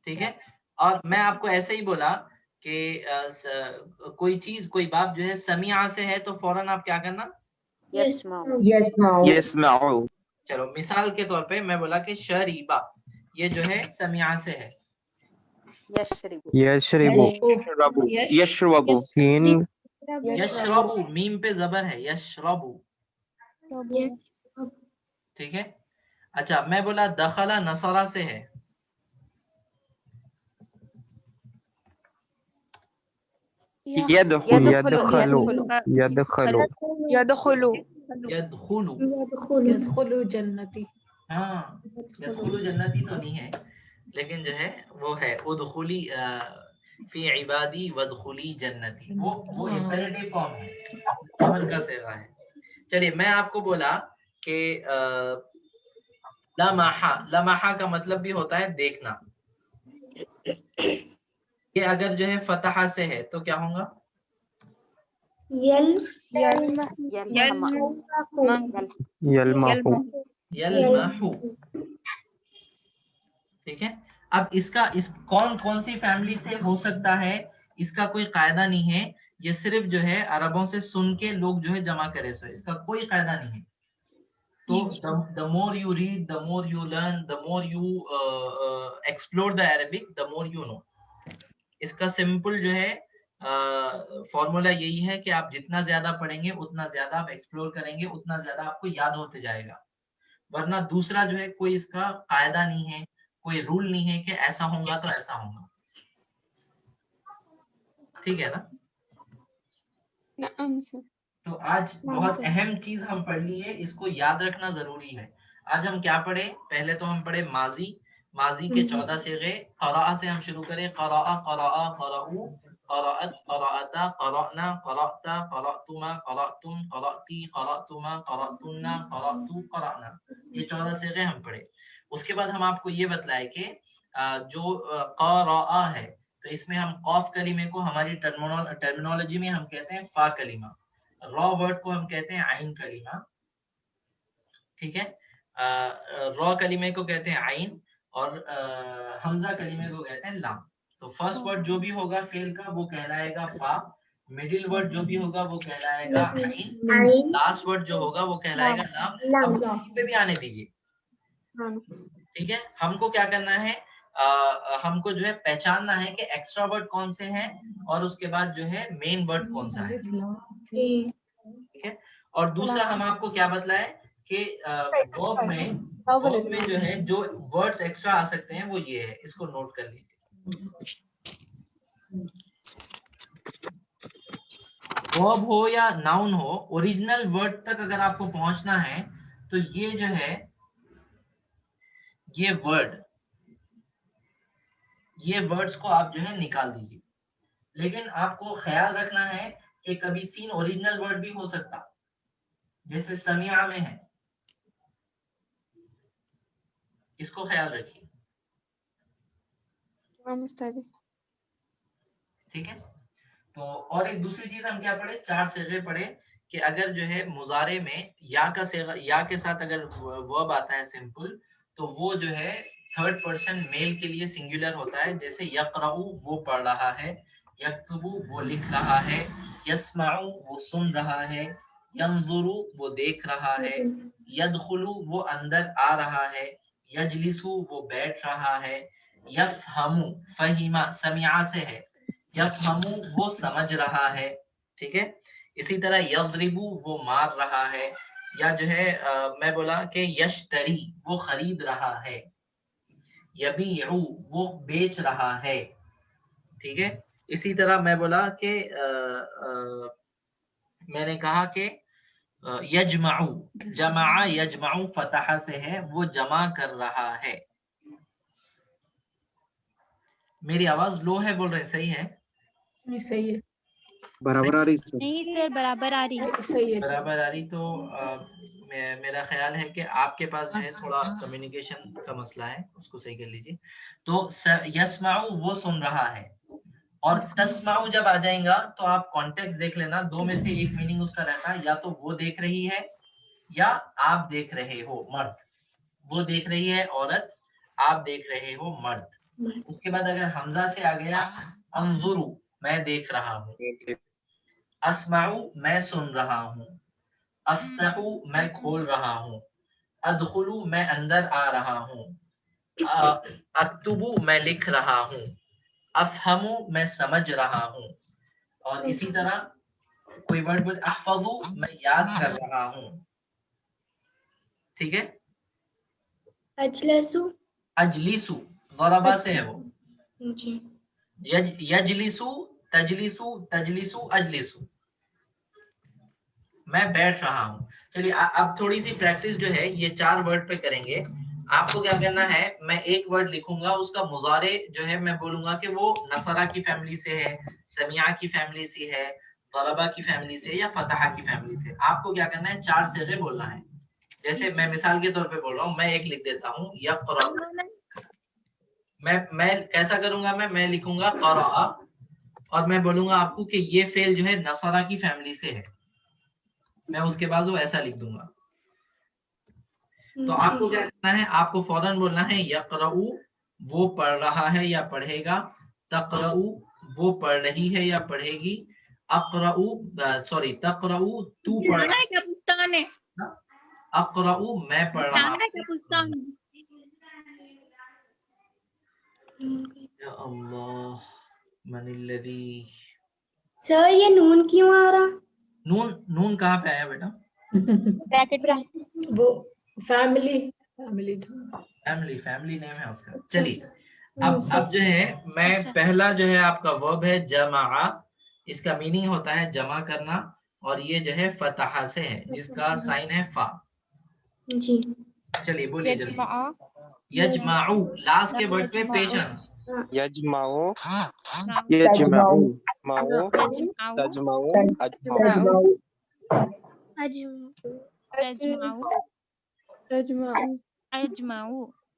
ठीक है। और मैं आपको ऐसे ही बोला कि कोई चीज कोई बाब जो है समिया से है, तो फौरन आप क्या करना, यस्माउ। चलो मिसाल के तौर पे मैं बोला कि शरीबा, ये जो है समिया से है, यशरिबु। यशरबु। हीन। यशरबु, मीम पे जबर है, यशरबु, ठीक है। अच्छा मैं बोला दखला नसरा से है, यदखुलु यदखुलु यदखुलु यदखुलु जन्नती। हाँ, यदखुलु जन्नती तो नहीं है, लेकिन जो है वो है उदखुली फी इबादी वदखुली जन्नती, वो इंपेरेटिव फॉर्म है, अमर का सेगा है। चलिए, मैं आपको बोला कि लमहा का मतलब भी होता है देखना। ये अगर जो है फतहा से है तो क्या होगा? यलमहु। ठीक है। अब इस कौन सी फैमिली से हो सकता है, इसका कोई कायदा नहीं है। ये सिर्फ जो है अरबों से सुन के लोग जो है जमा करे, सो इसका कोई कायदा नहीं है। तो the more you read, the more you learn, the more you explore the Arabic, the more you know. इसका सिंपल जो है फॉर्मूला यही है कि आप जितना ज्यादा पढ़ेंगे, उतना ज्यादा आप एक्सप्लोर करेंगे, उतना ज्यादा आपको याद होते जाएगा। वरना दूसरा जो है कोई इसका कायदा नहीं है, कोई रूल नहीं है कि ऐसा होगा तो ऐसा होगा। ठीक है ना? तो आज बहुत अहम चीज हम पढ़ ली है, इसको याद रखना जरूरी है। आज हम क्या पढ़े? पहले तो हम पढ़े माजी के 14 सीगे। क़राअ से हम शुरू करें। क़राअ, क़राअ, क़राऊ, क़राअत, क़राअता, क़राअना, क़राअता, क़राअतुमा, क़राअतुम, क़राअती, क़राअतुमा, क़राअतुन्ना, क़राअतु, क़राअना। ये 14 सीगे हम पढ़े। उसके बाद हम आपको ये बतलाए कि जो क़राअ है, तो इसमें हम कॉफ कलीमे को हमारी टर्मिनोलॉजी में हम कहते हैं फा कलीमा, रॉ वर्ड को हम कहते हैं आइन कलीमा। ठीक है। रॉ कलीमे को कहते हैं आइन और हमजा कलीमे को कहते हैं लाम। तो फर्स्ट वर्ड जो भी होगा फेल का वो कहलाएगा फा, मिडिल वर्ड जो भी होगा वो कहलाएगा आइन, लास्ट वर्ड जो होगा वो कहलाएगा लाम। अब पे भी आने दीजिए। ठीक है। हमको क्या करना है, हमको जो है पहचानना है कि एक्स्ट्रा वर्ड कौन से हैं और उसके बाद जो है मेन वर्ड कौन सा है। ठीक है। और दूसरा हम आपको क्या बतलाए कि वर्ब में जो है जो वर्ड्स एक्स्ट्रा आ सकते हैं वो ये है, इसको नोट कर लीजिए। वर्ब हो या नाउन हो, ओरिजिनल वर्ड तक अगर आपको पहुंचना है तो ये जो है ये वर्ड्स को आप जो है निकाल दीजिए। लेकिन आपको ख्याल रखना है कि कभी सीन ओरिजिनल वर्ड भी हो सकता, जैसे समिया में है, इसको ख्याल रखिए। ठीक है। तो और एक दूसरी चीज हम क्या पढ़े, 4 सीगे पढ़े कि अगर जो है मुजारे में या का सीगा, या के साथ अगर वर्ब आता है सिंपल, तो वो जो है थर्ड पर्सन मेल के लिए सिंगुलर होता है। जैसे यक़राउ वो पढ़ रहा है, यक्तुबु वो लिख रहा है, यस्माउ वो सुन रहा है, यंजुरु वो देख रहा है, यदखुलु वो अंदर आ रहा है, यजलिसु वो बैठ रहा है, यफहमु फहीमा समिया से है, यफहमु वो समझ रहा है। ठीक है। इसी तरह यज़रिबु वो मार रहा है, या जो है मैं बोला कि यश्तरी वो खरीद रहा है, यबीउ वो बेच रहा है। ठीक है। इसी तरह मैं बोला कि मैंने कहा कि यजमाउ, जमा यजमाउ फतहा से है, वो जमा कर रहा है। मेरी आवाज लो है, बोल रहे सही है? नहीं सही है, बराबर आ रही सर? नहीं सर, बराबर आ रही है। सही है, बराबर आ रही। तो मेरा ख्याल है कि आपके पास जो है थोड़ा कम्युनिकेशन का मसला है, उसको सही कर लीजिए। तो यस्माउ वो सुन रहा है, और तस्माउ जब आ जाएगा तो आप कॉन्टेक्स्ट देख लेना, दो में से एक मीनिंग उसका रहता है, या तो वो देख रही है या आप देख रहे हो मर्द। वो देख रही है औरत, आप देख रहे हो मर्द। उसके बाद अगर हमजा से आ गया, अंजुरु मैं देख रहा हूँ, अस्माउ मैं सुन रहा हूँ, अफ्सहु मैं खोल रहा हूँ, अदखुलु मैं अंदर आ रहा हूँ, अक्तुबु मैं लिख रहा हूँ, अफहमु मैं समझ रहा हूँ। और इसी तरह कोई वर्ड बोल, अहफज़ु मैं याद कर रहा हूँ। ठीक है। अजलसु, अजलिसु ज़रबा से है वो। जी। यजलिसु तजलिसु तजलिसु अजलिसु, मैं बैठ रहा हूँ। चलिए अब थोड़ी सी प्रैक्टिस जो है ये 4 वर्ड पे करेंगे। आपको क्या करना है, मैं एक वर्ड लिखूंगा, उसका मुजारे जो है मैं बोलूंगा कि वो नसरा की फैमिली से है, समिया की फैमिली से है, तलबा की फैमिली से या फतहा की फैमिली से। आपको क्या करना है, 4 सिगे बोलना है। जैसे मैं मिसाल के तौर पे बोल रहा हूँ, मैं एक लिख देता हूँ यक़रा। मैं कैसा करूंगा, मैं लिखूंगा क़रा और मैं बोलूंगा आपको कि ये फेल जो है नसरा की फैमिली से है, मैं उसके बाद वो ऐसा लिख दूंगा। तो आपको क्या करना है, आपको फौरन बोलना है यक़रऊ, वो पढ़ रहा है या पढ़ेगा, तक़रऊ, वो पढ़ रही है या पढ़ेगी, अक़रऊ सॉरी तक़रऊ, तू पढ़ रहा है, अक़रऊ, मैं पढ़ रहा हूं। या अल्लाह मनिल्लज़ी। सर ये नून क्यों आ रहा? नून कहाँ पे आया बेटा? ब्रैकेट में वो फैमिली नेम है उसका। चलिए अब जो है मैं पहला जो है आपका वर्ब है जमा, इसका मीनिंग होता है जमा करना, और ये जो है फतहा से है जिसका साइन है फा जी। चलिए बोलिए जल्दी। यजमाउ, लास्ट के वर्ड पे पेश आना। यजमाउ यजमाउ माउ तजमाउ अजमाउ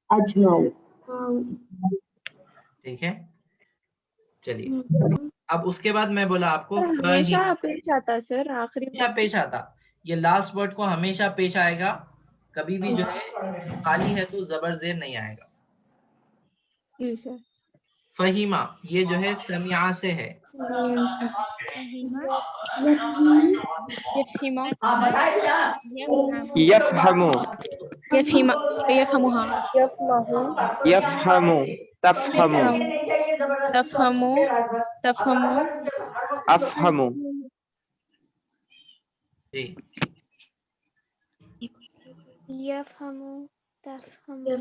अजमाउ। ठीक है, चलिए अब उसके बाद मैं बोला आपको हमेशा पेश आता सर, आखिरी हमेशा पेश आता, ये लास्ट वर्ड को हमेशा पेश आएगा, कभी भी जो है खाली है तो जबर जेर नहीं आएगा। फहीमा, ये जो है समिया से है। यफहमु यफहमुहा यफहमु तफहमु तफहमु अफहमु। जी यफहमु तफहमु।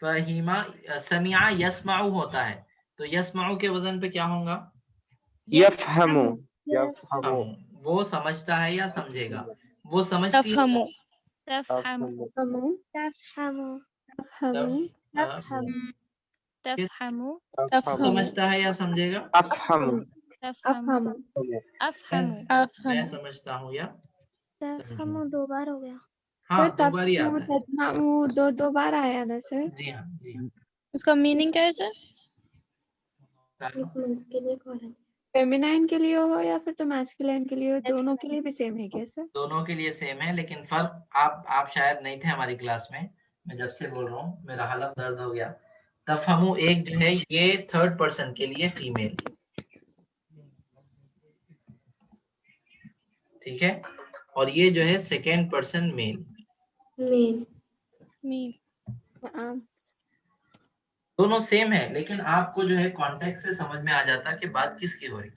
फहीमा समिया यस्माउ होता है, तो यस्माउ के वजन पे क्या होगा? यफहमु यफहमु। वो समझता है या समझेगा? वो समझती है। तफहमु समझता है या समझेगा? अफहमु मैं समझता हूँ या तफहमु 2 बार हो गया। हाँ 2 बार ही आता है। दो बार आया ना सर। जी हाँ जी हाँ। उसका मीनिंग क्या है सर? फेमिनाइन के लिए हो या फिर तो मैस्कुलाइन के लिए हो, दोनों के लिए भी सेम है क्या सर? दोनों के लिए सेम है, लेकिन फर्क आप शायद नहीं थे हमारी क्लास में, मैं जब से बोल रहा हूँ मेरा हलक दर्द हो गया। तफहमु एक जो है ये 3rd पर्सन के लिए फीमेल, ठीक है, और ये जो है 2nd पर्सन मेल। दोनों सेम है, लेकिन आपको जो है कॉन्टेक्स्ट से समझ में आ जाता कि बात किसकी हो रही,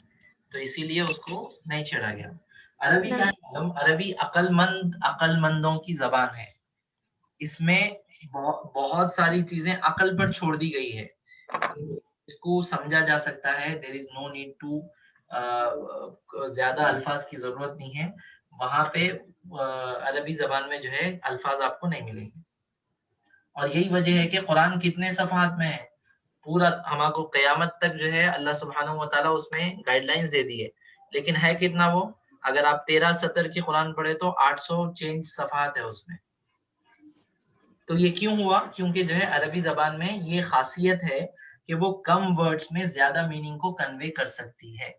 तो इसीलिए उसको नहीं छेड़ा गया। अरबी क्या है? अरबी अक्लमंदों की जबान है, इसमें बहुत सारी चीजें अकल पर छोड़ दी गई है, इसको समझा जा सकता है। There is no need to, ज्यादा अल्फाज की जरूरत नहीं है वहां पे। अरबी जबान में जो है अल्फाज आपको नहीं मिलेंगे, और यही वजह है कि कुरान कितने सफ़हात में है, पूरा हमको क़यामत तक जो है अल्लाह सुब्हानहू व तआला उसमें गाइडलाइंस दे दी है, लेकिन है कितना वो? अगर आप 13 सतर की कुरान पढ़े तो 800 चेंज सफ़हात है उसमें। तो ये क्यों हुआ? क्योंकि जो है अरबी जबान में ये खासियत है कि वो कम वर्ड्स में ज्यादा मीनिंग को कन्वे कर सकती है।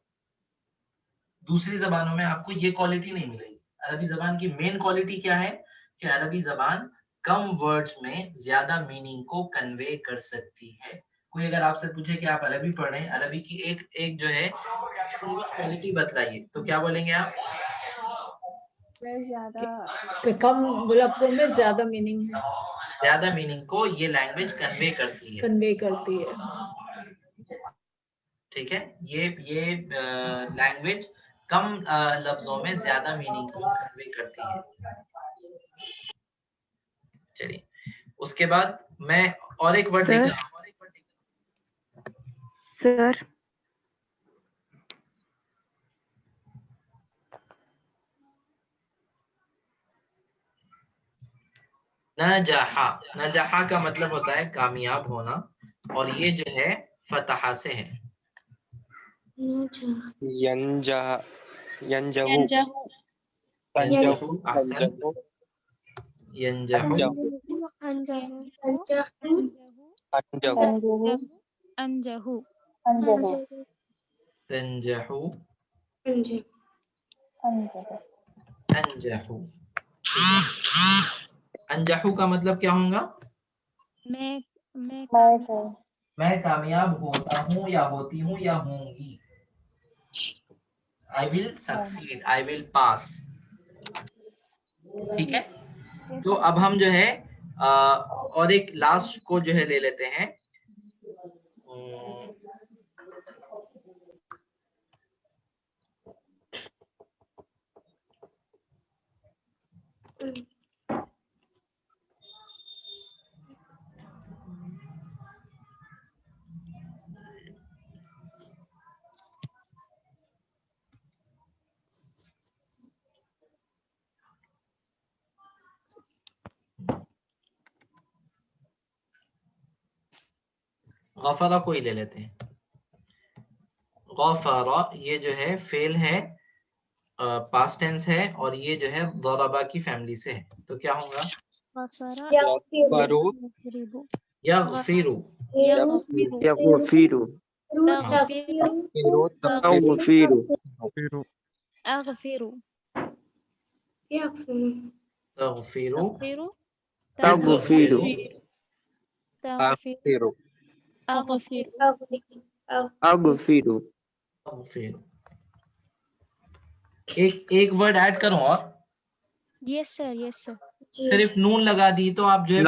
दूसरी जबानों में आपको ये क्वालिटी नहीं मिलेगी। अरबी जबान की मेन क्वालिटी क्या है कि अरबी जबान कम वर्ड्स में ज्यादा मीनिंग को कन्वे कर सकती है। कोई अगर आपसे पूछे कि आप अरबी पढ़ रहे हैं, अरबी की एक जो है क्वालिटी बतलाइए, तो क्या बोलेंगे आप? कम लफ्जों में ज्यादा मीनिंग है, ज्यादा मीनिंग को ये लैंग्वेज कन्वे करती है। ठीक है, ये लैंग्वेज कम लफ्जों में ज्यादा मीनिंग को कन्वे करती है। चलिए उसके बाद मैं और एक वर्ड लिख रहा हूँ। सर। नजहा, नजहा का मतलब होता है कामयाब होना, और ये जो है फतहा से है। यंजह, यंजहु, यंजहु, अहसन, यंजहु, अंजहु तंजहु, अंजहु। अंजहु का मतलब क्या होगा? मैं कामयाब होता हूँ या होती हूँ या होंगी। I will succeed, I will pass. ठीक है, तो अब हम जो है और एक लास्ट को जो है ले लेते हैं। गफरा को ही ले लेते हैं। गफरा ये जो है फेल है, पास्ट टेंस है, और ये जो है दरबा की फैमिली से है, तो क्या होगा? यगफरु, यगफिरु, यगफिरु, तगफिरु, अगफिरु, तगफिरु, तगफिरु, अगफिरु, अगफिरु। एक वर्ड ऐड करूं और? Yes sir. सिर्फ नून लगा दी तो आप जो है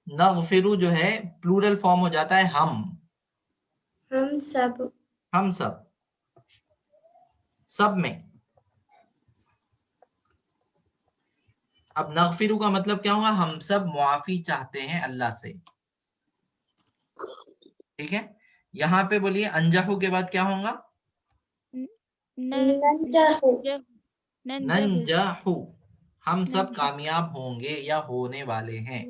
नगफिरु जो है प्लूरल फॉर्म हो जाता है हम सब, सब में। अब नगफिरु का मतलब क्या होगा? हम सब मुआफी चाहते हैं अल्लाह से। ठीक है, यहाँ पे बोलिए अंजहु के बाद क्या होगा? नंजहु, हम सब कामयाब होंगे या होने वाले हैं।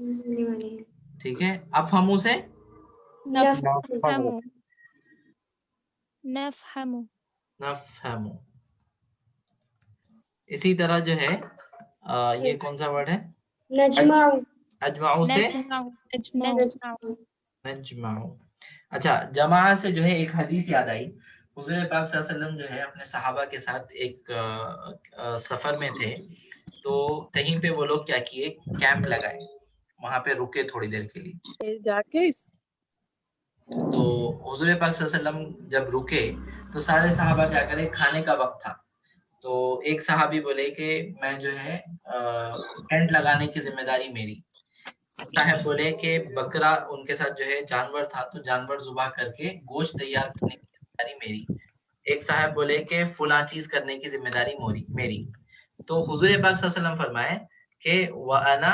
ठीक है, अफहमु से नफहमु। इसी तरह जो है ये कौन सा वर्ड है? अजमाउ से नजमाउ। अच्छा, जमा से जो है एक हदीस याद आई। हुज़ूर पाक सल्लल्लाहु अलैहि वसल्लम जो है अपने सहाबा के साथ एक सफर में थे, तो कहीं पे वो लोग क्या किए, कैंप लगाए, वहां पे रुके थोड़ी देर के लिए जाके। तो हुज़ूर पाक सल्लल्लाहु अलैहि वसल्लम जब रुके तो सारे सहाबा क्या करे, खाने का वक्त था। तो एक सहाबी बोले कि मैं जो है टेंट लगाने की जिम्मेदारी मेरी। साहब बोले कि बकरा उनके साथ जो है जानवर था, तो जानवर जुबा करके गोश्त तैयार करने की जिम्मेदारी मेरी। एक साहब बोले कि फुला चीज करने की जिम्मेदारी मेरी। तो हुजूर पाक सल्लल्लाहु अलैहि वसल्लम फरमाए कि व अना,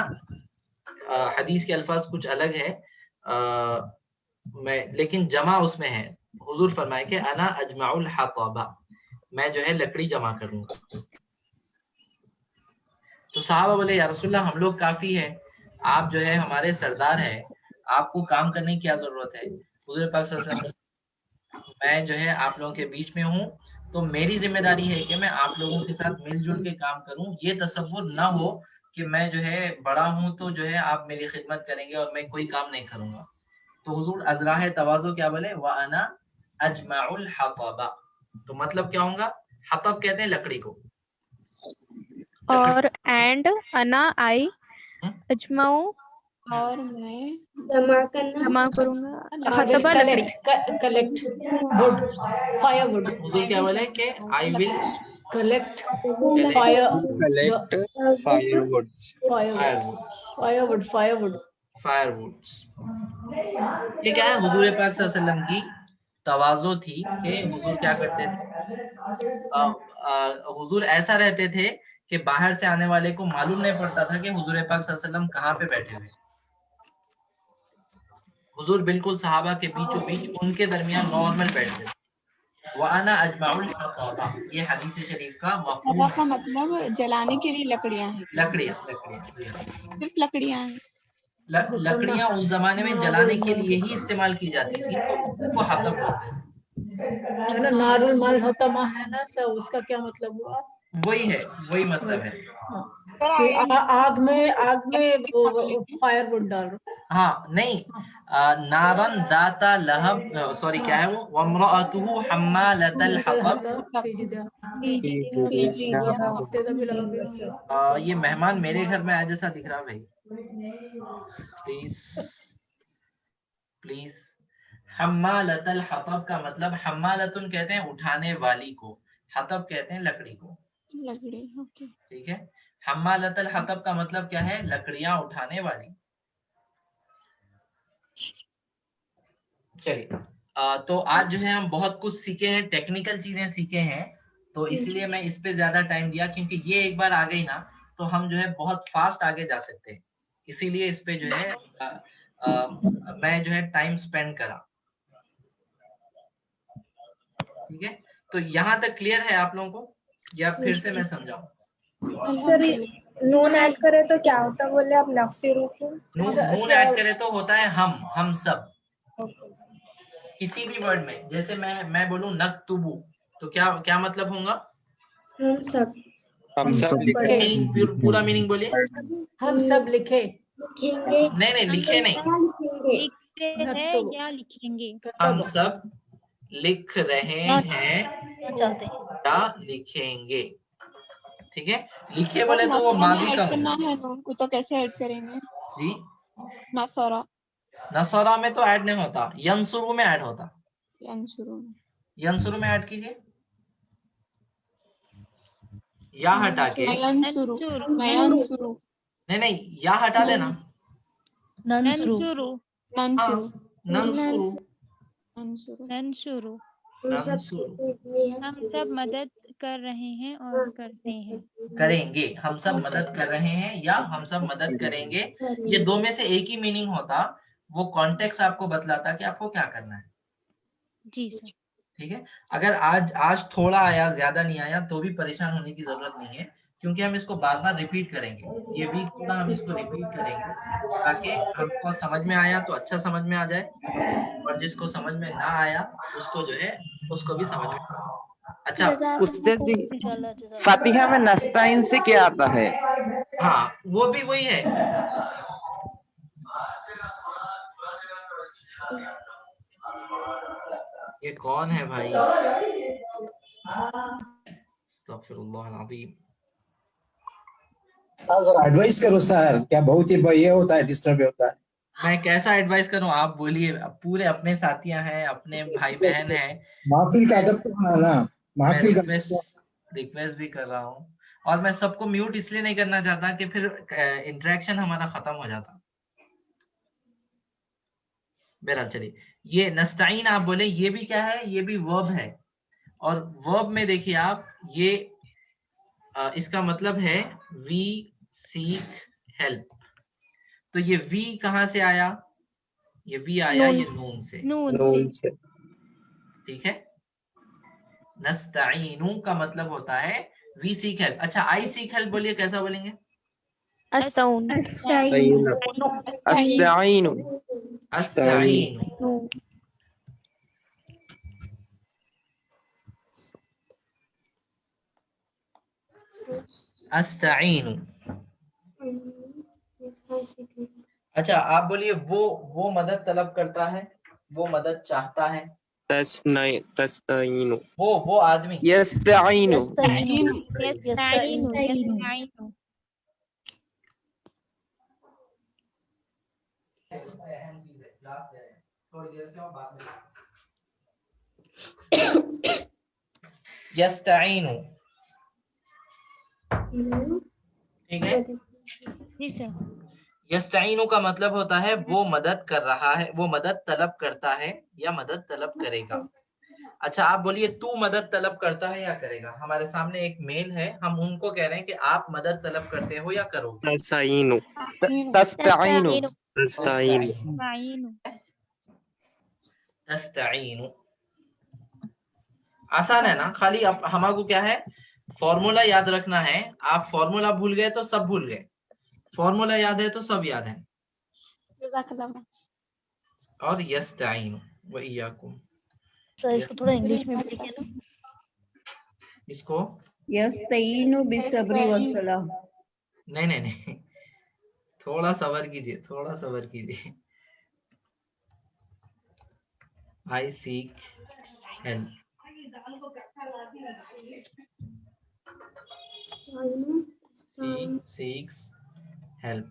हदीस के अल्फाज कुछ अलग है, मैं लेकिन जमा उसमें है। हुजूर फरमाए कि अना अजमाउल हताबा, मैं जो है लकड़ी जमा करूंगा। तो साहबा बोले या रसूलल्लाह हम लोग काफी है, आप जो है हमारे सरदार हैं, आपको काम करने की क्या जरूरत है। हुजूर पाक सल्लल्लाहु अलैहि वसल्लम मैं जो है आप लोगों के बीच में हूँ, तो मेरी जिम्मेदारी है कि मैं आप लोगों के साथ मिलजुल के काम करूं। ये तसव्वुर ना हो कि मैं जो है बड़ा हूं तो जो है आप मेरी खिदमत करेंगे और मैं कोई काम नहीं करूंगा। तो हुजूर अजराह तवाज़ु क्या बोले, व अना अजमाउल हतबा। तो मतलब क्या होगा? हतब कहते हैं लकड़ी को, और एंड अना आई अजमाऊ, और मैं जमा करूंगा हतबा लकड़ी। Collect would, firewood. हुजूर क्या बोले कि आई विल कलेक्ट फायरवुड्स। ये क्या है? हुजूर पाक सल्लल्लाहु अलैहि वसल्लम की तवाज़ो थी कि हुजूर क्या करते थे, हुजूर ऐसा रहते थे कि बाहर से आने वाले को मालूम नहीं पड़ता था कि हुजूर पाक सल्लल्लाहु अलैहि वसल्लम कहाँ पे बैठे हुए। हुजूर बिल्कुल सहाबा के बीचों बीच उनके दरमियान नॉर्मल बैठते थे। वाना अजमाउल हताबा, ये हदीस शरीफ का मफहूम का मतलब जलाने के लिए लकड़ियां हैं। लकड़ियां सिर्फ लकड़ियां हैं। लकड़ियां उस जमाने में जलाने के लिए ही इस्तेमाल की जाती थी, तो उनको हतब बोलते थे। है ना, नारुल मल हतमा है ना सब, उसका क्या मतलब हुआ? वही मतलब है कि आग में वो फायर वुड डालो। हाँ नहीं, नारन ज़ाता लहब, सॉरी क्या है वो, वम्रअतुहु हम्मालतल हतब। ये मेहमान मेरे घर में आया जैसा दिख रहा भाई, प्लीज। हम्मालतल हतब का मतलब, हम्मालतुन कहते हैं उठाने वाली को, हतब कहते हैं लकड़ी को। लकड़ी, ओके। ठीक है, हम्मालतल हतब का मतलब क्या है? लकड़ियां उठाने वाली। चलिए, तो आज जो है हम बहुत कुछ सीखे हैं, टेक्निकल चीजें सीखे हैं, तो इसलिए मैं इस पे ज्यादा टाइम दिया, क्योंकि ये एक बार आ गई ना तो हम जो है बहुत फास्ट आगे जा सकते हैं, इसीलिए इस पे जो है मैं जो है टाइम स्पेंड करा। ठीक है, तो यहाँ तक क्लियर है आप लोगों को, या फिर से मैं समझाऊं? सर नून ऐड करे तो क्या होता है बोले आप? नफिरू को नून ऐड करे तो होता है हम सब। किसी भी वर्ड में, जैसे मैं बोलूं नक्तुबु, तो क्या मतलब होगा? हम सब। हम सब लिखेंगे। पूरा मीनिंग बोलिए। हम सब लिखे। लिखेंगे। नहीं लिखे नहीं, लिखते हैं या लिखेंगे। हम सब लिख रहे हैं या लिखेंगे। ठीक है, लिखे बोले तो वो माजी का करना है नून को, तो कैसे ऐड करेंगे जी? नसरा, नसरा में तो ऐड नहीं होता, यंसुरु में ऐड होता। यंसुरु में ऐड कीजिए, या हटा के, नहीं या हटा देना, नंसुरु। हम सब मदद कर रहे हैं और करते हैं। करेंगे, हम सब मदद कर रहे हैं या हम सब मदद करेंगे, ये दो में से एक ही मीनिंग होता, वो कॉन्टेक्स्ट आपको बतलाता कि आपको क्या करना है। जी सर। ठीक है, अगर आज थोड़ा आया, ज्यादा नहीं आया, तो भी परेशान होने की जरूरत नहीं है, क्योंकि हम इसको बार बार रिपीट करेंगे। ये वीक पूरा हम इसको रिपीट करेंगे, ताकि हमको समझ में आया तो अच्छा समझ में आ जाए, और जिसको समझ में ना आया उसको जो है उसको भी समझ में। अच्छा उस्ताद जी, फातिहा में नस्ताइन से क्या आता है? हाँ, वो भी वही है। ये कौन है भाई? अस्तगफिरुल्लाह अज़ीम। सर एडवाइस करो सर, क्या बहुत ही ये होता है, डिस्टर्ब होता है। मैं कैसा एडवाइस करूं, आप बोलिए। पूरे अपने साथियां हैं, अपने भाई बहन हैं, महफिल का अदब तो है ना, महफिल का रिक्वेस्ट भी कर रहा हूं, और मैं सबको म्यूट इसलिए नहीं करना चाहता कि फिर इंटरेक्शन हमारा खत्म हो जाता। बहरहाल चलिए, ये नस्ताइन आप बोले, ये भी क्या है? ये भी वर्ब है, और वर्ब में देखिए आप, ये इसका मतलब है वी सीक हेल्प। तो ये वी कहां से आया? ये वी आया ये नून से। ठीक है, नस्ताइनु का मतलब होता है वी सीक हेल्प। अच्छा, आई सीक हेल्प बोलिए, कैसा बोलेंगे? अस्ताइनु। अस्ताइनु। अच्छा, आप बोलिए, वो मदद तलब करता है, वो मदद चाहता है। तस्ताइनु। वो आदमी। यस्ताइनु। यस्ताइनु। ठीक है, जी सर। यस्ताइनु का मतलब होता है वो मदद कर रहा है, वो मदद तलब करता है या मदद तलब करेगा। अच्छा, आप बोलिए, तू मदद तलब करता है या करेगा? हमारे सामने एक मेल है, हम उनको कह रहे हैं कि आप मदद तलब करते हो या करोगे? तस्ताइनु। तस्ताइनु। तस्ताइनु। नस्तईनु। आसान है ना, खाली अब हमारे क्या है, फॉर्मूला याद रखना है। आप फॉर्मूला भूल गए तो सब भूल गए, फॉर्मूला याद है तो सब याद है। और यस्तईनु व इय्याकुम। सर इसको थोड़ा इंग्लिश में भी लिखिए ना। इसको यस्तईनु बिस्सब्री वस्सलाह। नहीं नहीं नहीं, थोड़ा सबर कीजिए, थोड़ा सबर कीजिए। आई seek help. He seeks help.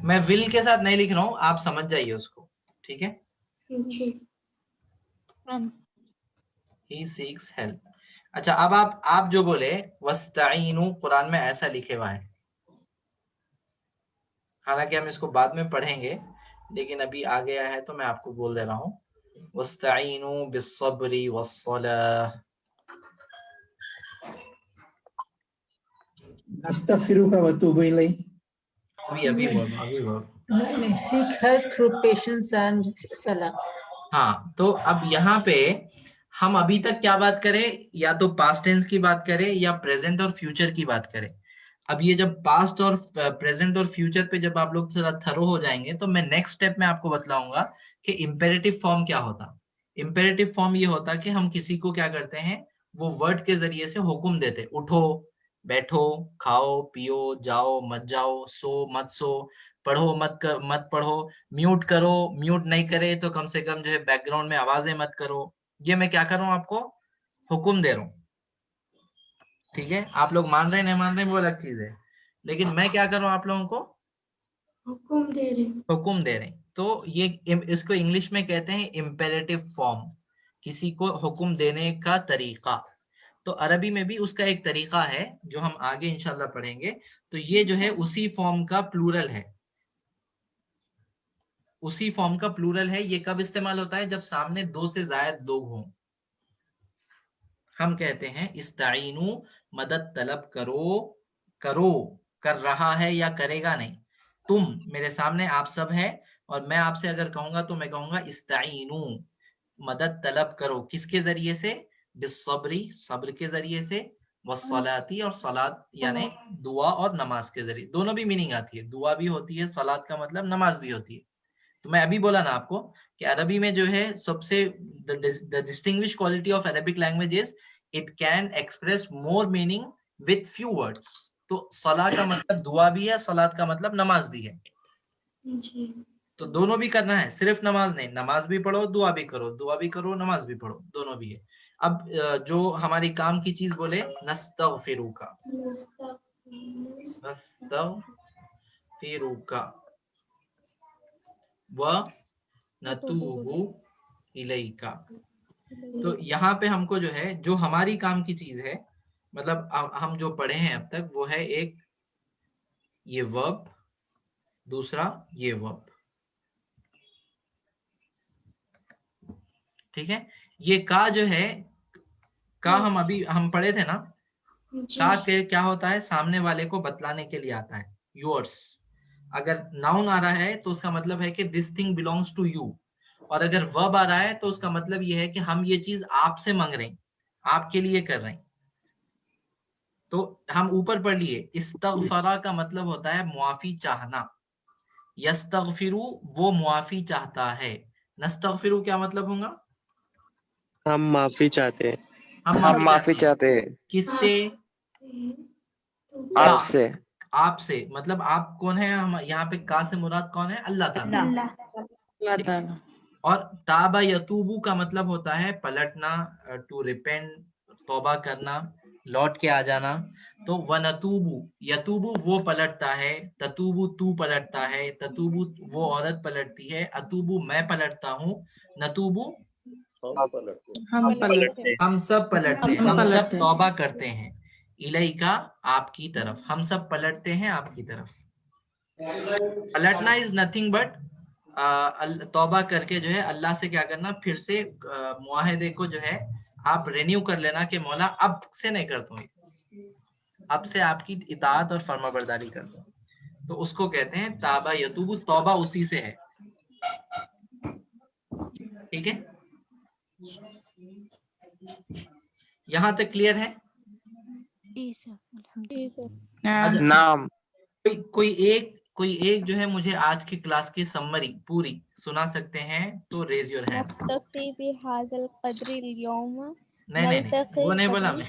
मैं विल के साथ नहीं लिख रहा हूं, आप समझ जाइए उसको, ठीक है। He seeks help. अच्छा, अब आप जो बोले वस्ताइनु, कुरान में ऐसा लिखे हुआ है, हालांकि हम इसको बाद में पढ़ेंगे, लेकिन अभी आ गया है तो मैं आपको बोल दे रहा हूँ। वस्ताइनु बिस्सब्री वस्सलाह। नस्तगफिरुका व नतूबु इलैह। अभी नहीं, seek help through patience and salah। हाँ, तो अब यहाँ पे हम अभी तक क्या बात करें, या तो पास्ट टेंस की बात करें या प्रेजेंट और फ्यूचर की बात करें। अब ये जब पास्ट और प्रेजेंट और फ्यूचर पे जब आप लोग थोड़ा थरो हो जाएंगे तो मैं नेक्स्ट स्टेप में आपको बतलाऊंगा कि इम्पेरेटिव फॉर्म क्या होता। इम्पेरेटिव फॉर्म ये होता कि हम किसी को क्या करते हैं, वो वर्ड के जरिए से हुक्म देते, उठो, बैठो, खाओ, पियो, जाओ, मत जाओ, सो, मत सो, पढ़ो, मत पढ़ो, म्यूट करो, म्यूट नहीं करे तो कम से कम जो है बैकग्राउंड में आवाजें मत करो। ये मैं क्या कर रहा हूँ, आपको हुक्म दे रहा हूँ, ठीक है। आप लोग मान रहे हैं नहीं मान रहे हैं वो अलग चीज है, लेकिन मैं क्या कर रहा हूँ, आप लोगों को हुक्म दे रहे हैं। तो ये इसको इंग्लिश में कहते हैं इम्पेरेटिव फॉर्म, किसी को हुक्म देने का तरीका। तो अरबी में भी उसका एक तरीका है जो हम आगे इंशाल्लाह पढ़ेंगे। तो ये जो है उसी फॉर्म का प्लूरल है, उसी फॉर्म का प्लूरल है। ये कब इस्तेमाल होता है, जब सामने दो से ज्यादा लोग हों। हम कहते हैं इस्ताइनु, मदद तलब करो, करो, कर रहा है या करेगा नहीं। तुम, मेरे सामने आप सब है और मैं आपसे अगर कहूंगा तो मैं कहूंगा इस्ताइनु, मदद तलब करो, किसके जरिए से, बिस्सब्री, सब्र के जरिए से, वस्सलाती, और सलात यानी दुआ और नमाज के जरिए। दोनों भी मीनिंग आती है, दुआ भी होती है, सलात का मतलब नमाज भी होती है। तो मैं अभी बोला ना आपको कि अरबी में जो है सबसे the distinguish quality of Arabic language is it can express more meaning with few words. तो सला का मतलब दुआ भी है, सलात का मतलब नमाज भी है जी। तो दोनों भी करना है, सिर्फ नमाज नहीं, नमाज भी पढ़ो, दुआ भी करो, दुआ भी करो, नमाज भी पढ़ो, दोनों भी है। अब जो हमारी काम की चीज बोले, नस्तगफिरुका, नस्तगफिरुका व नतूबु इलैका। तो यहाँ पे हमको जो है, जो हमारी काम की चीज है, मतलब हम जो पढ़े हैं अब तक, वो है एक ये वर्ब, दूसरा ये वर्ब, ठीक है। ये का जो है, का हम अभी हम पढ़े थे ना, का के क्या होता है, सामने वाले को बतलाने के लिए आता है, योर्स। अगर नाउन आ रहा है तो उसका मतलब है कि this thing belongs to you, और अगर वर्ब आ रहा है तो उसका मतलब ये है कि हम ये चीज आपसे मांग रहे हैं, आपके लिए कर रहे हैं। तो हम ऊपर पढ़ लिए, इस्तगफरा का मतलब होता है मुआफी चाहना, यस्तगफिरु वो मुआफी चाहता है, नस्तगफिरु क्या मतलब होगा, हम माफी चाहते हैं। हम माफी चाहते हैं। किससे, आपसे। आपसे मतलब आप कौन है, हम यहाँ पे का से मुराद कौन है, अल्लाह ताला। और ताबा यतूबू का मतलब होता है पलटना, टू रिपेंट, तौबा करना, लौट के आ जाना। तो वनतूबू, यतूबू वो पलटता है, ततूबू तू पलटता है, ततूबू वो औरत पलटती है, अतूबू मैं पलटता हूँ, नतूबू हम सब पलटते हैं, हम सब तौबा करते हैं, इलैका आपकी तरफ, हम सब पलटते हैं आपकी तरफ। पलटना इज नथिंग बट तौबा करके जो है अल्लाह से क्या करना, फिर से मुआहदे को जो है आप रिन्यू कर लेना कि मौला अब से नहीं करता हूँ, अब से आपकी इताअत और फर्माबरदारी करता हूँ। तो उसको कहते हैं ताबा यतूबु, तौबा उसी से है। ठीक है, यहाँ तक क्लियर है? जी सर, अच्छा, नाम। कोई एक जो है मुझे आज की क्लास की समरी पूरी सुना सकते हैं तो रेज योर हैंड। नहीं, वो नहीं बोला मैं,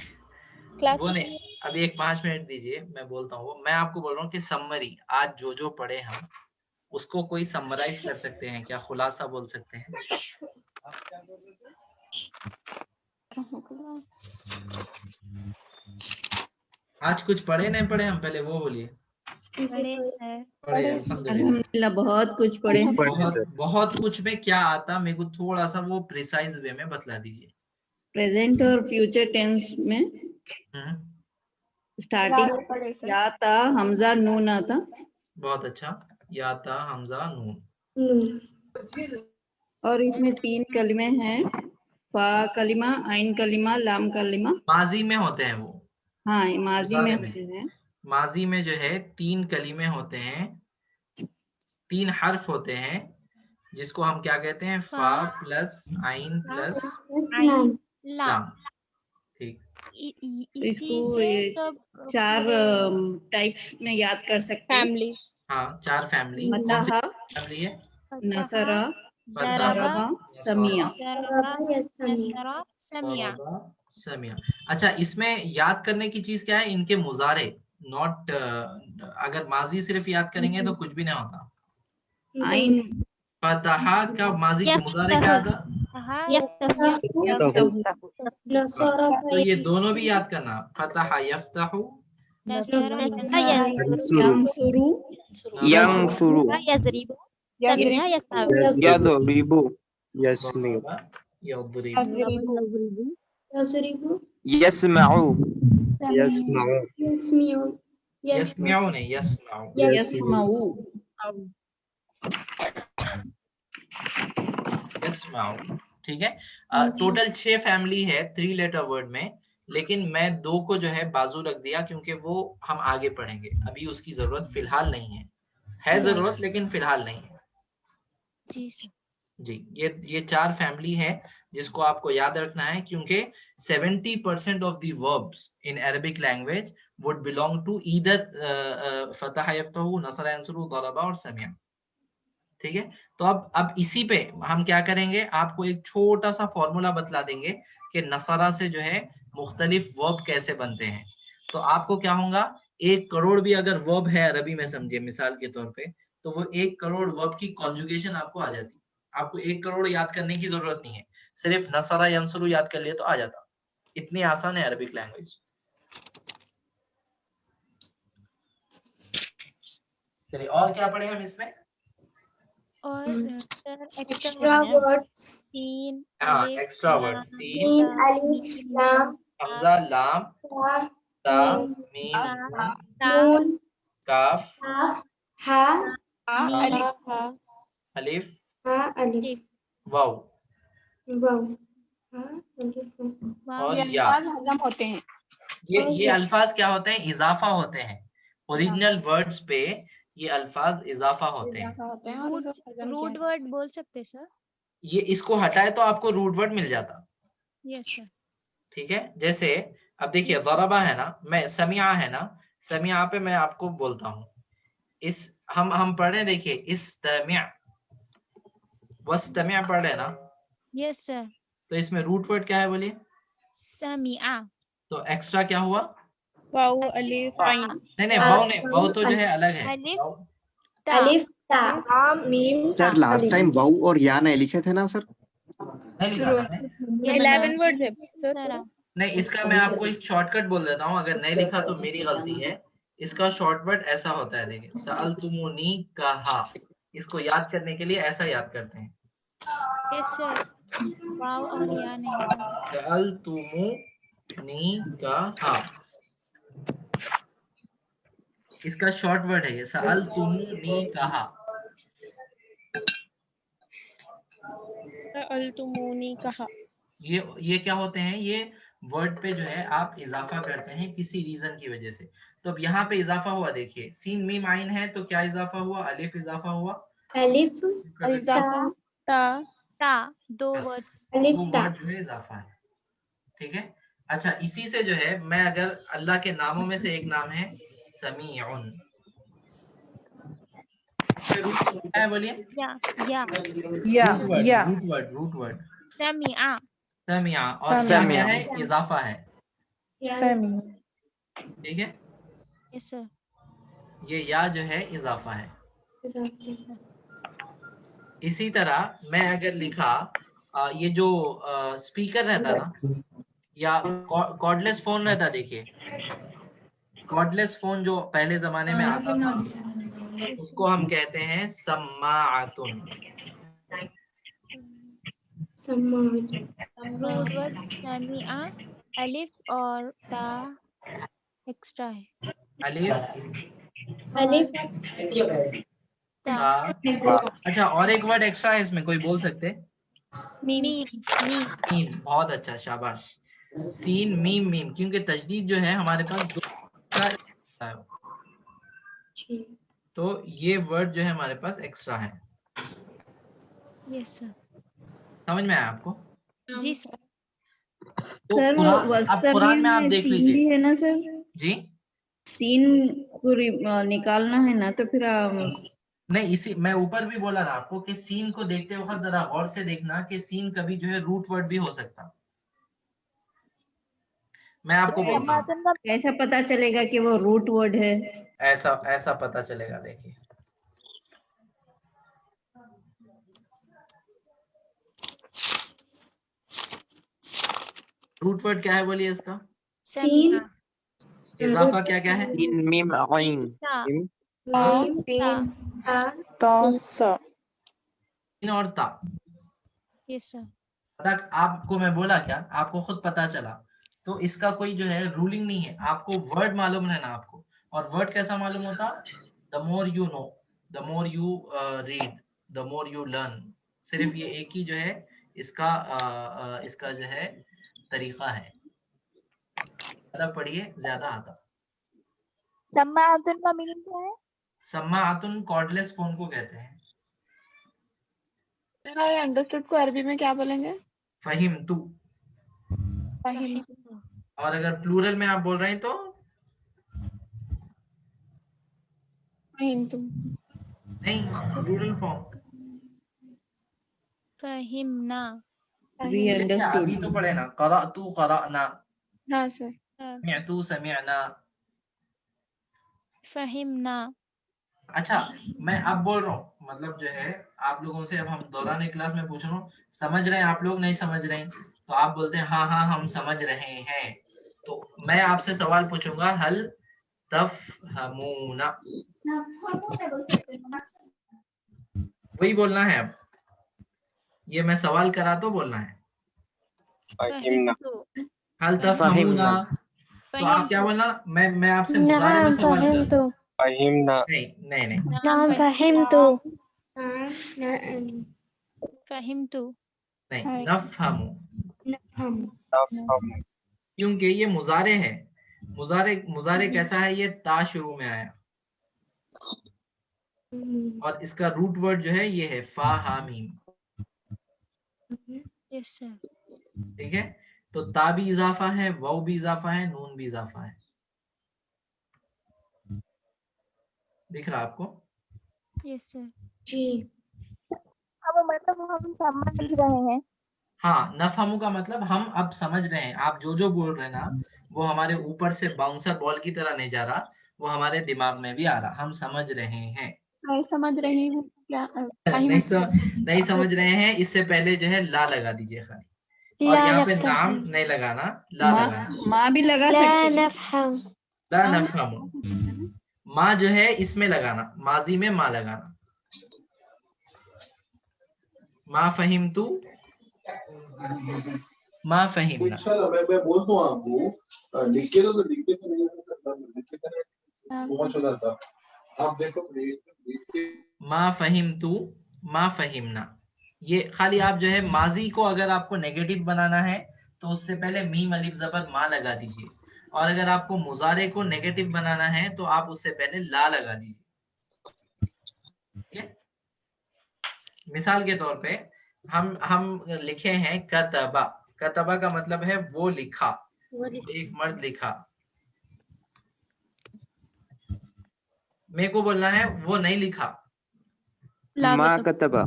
वो नहीं। अभी एक 5 मिनट दीजिए, मैं बोलता हूँ। मैं आपको बोल रहा हूँ कि समरी आज जो पढ़े हम उसको कोई समराइज कर सकते हैं क्या? खुलासा बोल सकते हैं? आज कुछ पढ़े नहीं पढ़े हम, पहले वो बोलिए। पढ़े सर। पढ़े, अल्हम्दुलिल्लाह। अल्हम्दुलिल्लाह बहुत कुछ पढ़े। बहुत कुछ में क्या आता, मेरे को थोड़ा सा वो प्रिसाइज वे में बतला दीजिए। प्रेजेंट और फ्यूचर टेंस में स्टार्टिंग या था, हमजा नून आता। बहुत अच्छा, या था, हमजा, नून। और इसमें 3 कलिमे हैं, फा कलिमा, आइन कलिमा, लाम कलिमा। माजी में होते हैं वो। हाँ, माजी में होते हैं। माजी में जो है 3 कलिमे होते हैं, 3 हर्फ होते हैं, जिसको हम क्या कहते हैं? फा प्लस आइन प्लस लाम। ठीक, इसको 4 टाइप्स में याद कर सकते हैं। फैमिली। हाँ, 4 फैमिली। कौन सी फैमिली है? नसरा, ज़रबा, समिया। समिया। अच्छा, इसमें याद करने की चीज क्या है? इनके मुजारे, नॉट अगर माजी सिर्फ याद करेंगे तो कुछ भी नहीं होता। आइन फतहा का माजी के मुजारे क्या था? तो ये दोनों भी याद करना, फतहा यफ्तहु, यंसुरु, यंसुरु, यदरिबु, यदरिबु, यस्मउ, यस्मउ नहीं, यस्मउ। यस्मउ। ठीक है, टोटल 6 फैमिली है 3 लेटर वर्ड में, लेकिन मैं 2 को जो है बाजू रख दिया क्योंकि वो हम आगे पढ़ेंगे, अभी उसकी जरूरत फिलहाल नहीं है जरूरत लेकिन फिलहाल नहीं है। जी सर। जी, ये 4 फैमिली है जिसको आपको याद रखना है, क्योंकि 70% of the verbs in Arabic language would belong to either फतह यफ्तहु, नसर यंसुरु, ज़रबा और समिया। ठीक है, तो अब इसी पे हम क्या करेंगे, आपको एक छोटा सा फॉर्मूला बतला देंगे कि नसरा से जो है मुख्तलिफ वर्ब कैसे बनते हैं। तो आपको क्या होगा, 1 करोड़ भी अगर वर्ब है अरबी में, समझिए मिसाल के तौर पे, तो वो 1 करोड़ वर्ब की कॉन्जुगेशन आपको आ जाती। आपको 1 करोड़ याद करने की जरूरत नहीं है, सिर्फ नसरा यंसुरु याद कर लिए तो आ जाता। इतनी आसान है अरबिक लैंग्वेज। चलिए, और क्या पढ़े हम इसमें? और एक्स्ट्रा वर्ड्स, सीन, एक्स्ट्रा वर्ड, सीन, अलिफ, लाम, हमजा, लाम, ता, मीम, नून, काफ, हा, अलिफ, अलिफ, वाव और या। हजम होते हैं। ये अल्फाज क्या होते हैं? इजाफा होते हैं। ओरिजिनल वर्ड्स पे ये अल्फाज इजाफा होते हैं। रूट वर्ड बोल सकते सर? ये इसको हटाए तो आपको रूट वर्ड मिल जाता। Yes sir. ठीक है, जैसे अब देखिए ज़रबा है ना, मैं समिया है ना, समिया पे मैं आपको बोलता हूँ, इस हम पढ़ रहे, देखिए इस्तमिया, वस्तमिया पढ़ रहे ना? Yes sir. तो इसमें रूट वर्ड क्या है बोलिए? समिया। तो एक्स्ट्रा क्या हुआ? वाउ, अलिफ, आइन। नहीं, वाव नहीं, वाव तो जो है अलग है। अलिफ, ता, meme. Sir last time wow और या नहीं लिखे थे ना सर? नहीं लिखा था मैं। 11 वर्ड है सर। नहीं, इसका मैं आपको एक शॉर्टकट बोल देता हूँ, अगर नहीं लिखा तो मेरी गलती है। इसका शॉर्टकट ऐसा होता है, देखिए, सअलतुमुनी कहा, इसको याद करने के लिए ऐसा याद करते हैं। Yes sir. वाव और या नहीं। सअलतुमुनी कहा, इसका शॉर्ट वर्ड है ये, सअलतुमुनी कहा। सअलतुमुनी कहा। ये क्या होते हैं? ये वर्ड पे जो है आप इजाफा करते हैं किसी रीजन की वजह से। तो अब यहाँ पे इजाफा हुआ, देखिए सीन मीम आइन है तो क्या इजाफा हुआ, अलिफ इजाफा हुआ, अलिफ ता, दो बस, वर्ड वो वर्ड जो है इजाफा है। ठीक है। अच्छा, इसी से जो है मैं अगर अल्लाह के नामों में से एक नाम है समीउन, क्या है बोलिए? रूट वर्ड समीआ, समिया, और या क्या है, इजाफा है। ठीक है, यस सर, ये या जो है इजाफा है। इसी तरह मैं अगर लिखा ये जो स्पीकर रहता ना, या कॉर्डलेस फोन रहता, देखिए कॉर्डलेस फोन जो पहले जमाने में आता था, उसको हम कहते हैं सम्माअतुन। रूट वर्ड समीआ, अलिफ और ता एक्स्ट्रा है, अलिफ ता, अच्छा, और एक वर्ड एक्स्ट्रा है इसमें, कोई बोल सकते? मीम, मीम, बहुत अच्छा, शाबाश। सीन मीम मीम, क्योंकि तजदीद जो है हमारे पास दो का है, तो ये वर्ड जो है हमारे पास एक्स्ट्रा है। यस सर, समझ में आया आपको? जी सर। तो सर अब कुरान में आप देख सीन लीजिए भी है ना सर, जी, सीन को निकालना है ना, तो फिर नहीं, इसी मैं ऊपर भी बोला ना आपको कि सीन को देखते वक्त जरा गौर से देखना कि सीन कभी जो है रूट वर्ड भी हो सकता। मैं आपको बोलता हूँ कैसा पता चलेगा कि वो रूट वर्ड है? ऐसा पता चलेगा, देखिए रूट वर्ड क्या है बोलिए इसका? सीन, इजाफा क्या क्या है? सीन मीम आइन सीन और ता। यस सर, तक आपको मैं बोला क्या, आपको खुद पता चला, तो इसका कोई जो है रूलिंग नहीं है, आपको वर्ड मालूम रहना आपको। और वर्ड कैसा मालूम होता? The more you know, the more you read, the more you learn. सिर्फ ये एक ही जो है इसका जो है तरीका है, ज्यादा पढ़िए ज्यादा आता। सम्माअतुन का मीनिंग क्या है? सम्माअतुन कॉर्डलेस फोन को कहते हैं। आई अंडरस्टूड को अरबी में क्या बोलेंगे? फहिम तू। और अगर प्लूरल में आप बोल रहे हैं तो नहीं, प्लूरल फॉर्म फहिमना, अभी तो पढ़े ना, क़रअतु क़रअना, हाँ सर, समिअतु समिअना। फहिमना। अच्छा, मैं अब बोल रहा हूँ, मतलब जो है आप लोगों से अब हम दौरान क्लास में पूछ रहा हूँ, समझ रहे हैं आप लोग, नहीं समझ रहे हैं? तो आप बोलते हैं हाँ हाँ हम समझ रहे हैं। तो मैं आपसे सवाल पूछूंगा, हल तफहमूना, वही बोलना है। अब ये मैं सवाल करा तो बोलना है हल तफहमूना। तो आप क्या बोलना? मैं आपसे मुजारे में सवाल कर, नहीं फहिमतु, नहीं, नफहमू, क्योंकि ये मुजारे है। मुजारे कैसा है? ये ता शुरू में आया, और इसका रूट वर्ड जो है ये है फा हा मीम। यस सर, ठीक है, तो ता भी इजाफा है, वाव भी इजाफा है, नून भी इजाफा है। दिख रहा आपको? यस सर, जी। अब मतलब हम समझ रहे हैं। हाँ, नफहमू का मतलब हम अब समझ रहे हैं। आप जो जो बोल रहे हैं ना, वो हमारे ऊपर से बाउंसर बॉल की तरह नहीं जा रहा, वो हमारे दिमाग में भी आ रहा, हम समझ रहे हैं। मैं समझ रही हूँ क्या? नहीं समझ रहे हैं, इससे पहले जो है ला लगा दीजिए खाली, और यहाँ पे नाम नहीं लगाना, ला लगाना। माँ भी लगा सकते ला नफहमू, माँ जो है इसमें लगाना, माजी में माँ लगाना। माँ फहिमतु, माँ फहिमना। मैं बोल दूं आपको, लिख के तो नहीं, बहुत छोटा था, आप देखो माँ फहिमतु, माँ फहिमना। ये खाली आप जो है माजी को अगर आपको नेगेटिव बनाना है तो उससे पहले मीम अलिफ जबर मा लगा दीजिए, और अगर आपको मुजारे को नेगेटिव बनाना है तो आप उससे पहले ला लगा दीजिए। ठीक है, मिसाल के तौर पे हम लिखे हैं कतबा, कतबा का मतलब है वो लिखा, एक मर्द लिखा। मेरे को बोलना है वो नहीं लिखा, मा कतबा,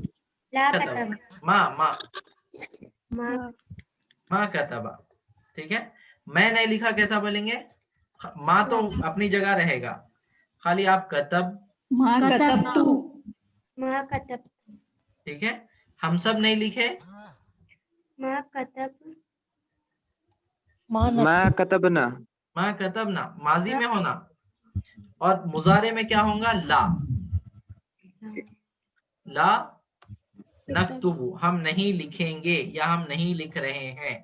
माँ कतबा। ठीक है, मैं नहीं लिखा कैसा बोलेंगे? माँ तो अपनी जगह रहेगा, खाली आप कतब, ठीक है। हम सब नहीं लिखे, मा कतबना, माँ कतबना माजी में होना, और मुजारे में क्या होगा? ला नक्तुबु, हम नहीं लिखेंगे या हम नहीं लिख रहे हैं।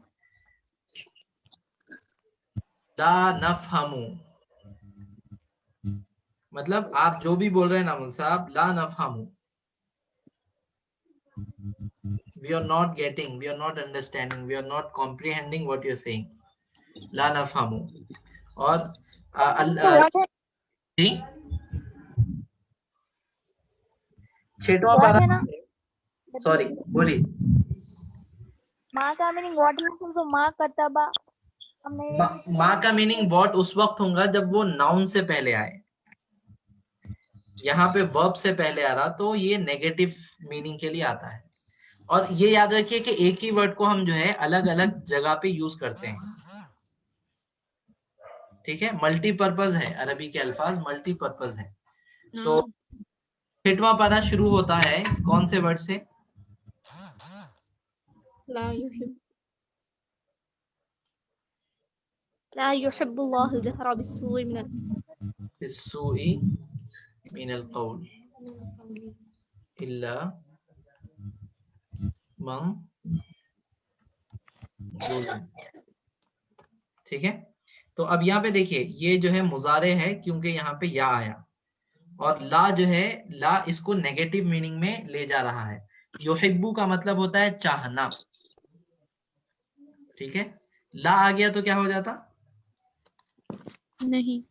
ला नफहमु, मतलब आप जो भी बोल रहे हैं नामुल साहब, ला नफहमु, we are not getting, we are not understanding, we are not comprehending what you are saying. ला नफहमु। और जी छठवां पारा, सॉरी बोलिए। माँ का मीनिंग व्हाट है? तो माँ कतबा, माँ का मीनिंग व्हाट उस वक्त होगा जब वो नाउन से पहले आए। यहाँ पे वर्ब से पहले आ रहा तो ये नेगेटिव मीनिंग के लिए आता है। और ये याद रखिए कि एक ही वर्ड को हम जो है अलग अलग जगह पे यूज करते हैं। ठीक है, मल्टीपर्पज है, अरबी के अल्फाज मल्टीपर्पज है। तो छठवां पारा शुरू होता है कौन से वर्ड से? ला युहिब्बुल्लाहु अल-जहरा बिस्सूइ मिनल कौल इल्ला मन ज़ुलिम। ठीक है, तो अब यहाँ पे देखिए ये जो है मुजारे है क्योंकि यहाँ पे या आया, और ला जो है ला इसको नेगेटिव मीनिंग में ले जा रहा है। युहिब्बु का मतलब होता है चाहना। ठीक है, ला आ गया तो क्या हो जाता? नहीं।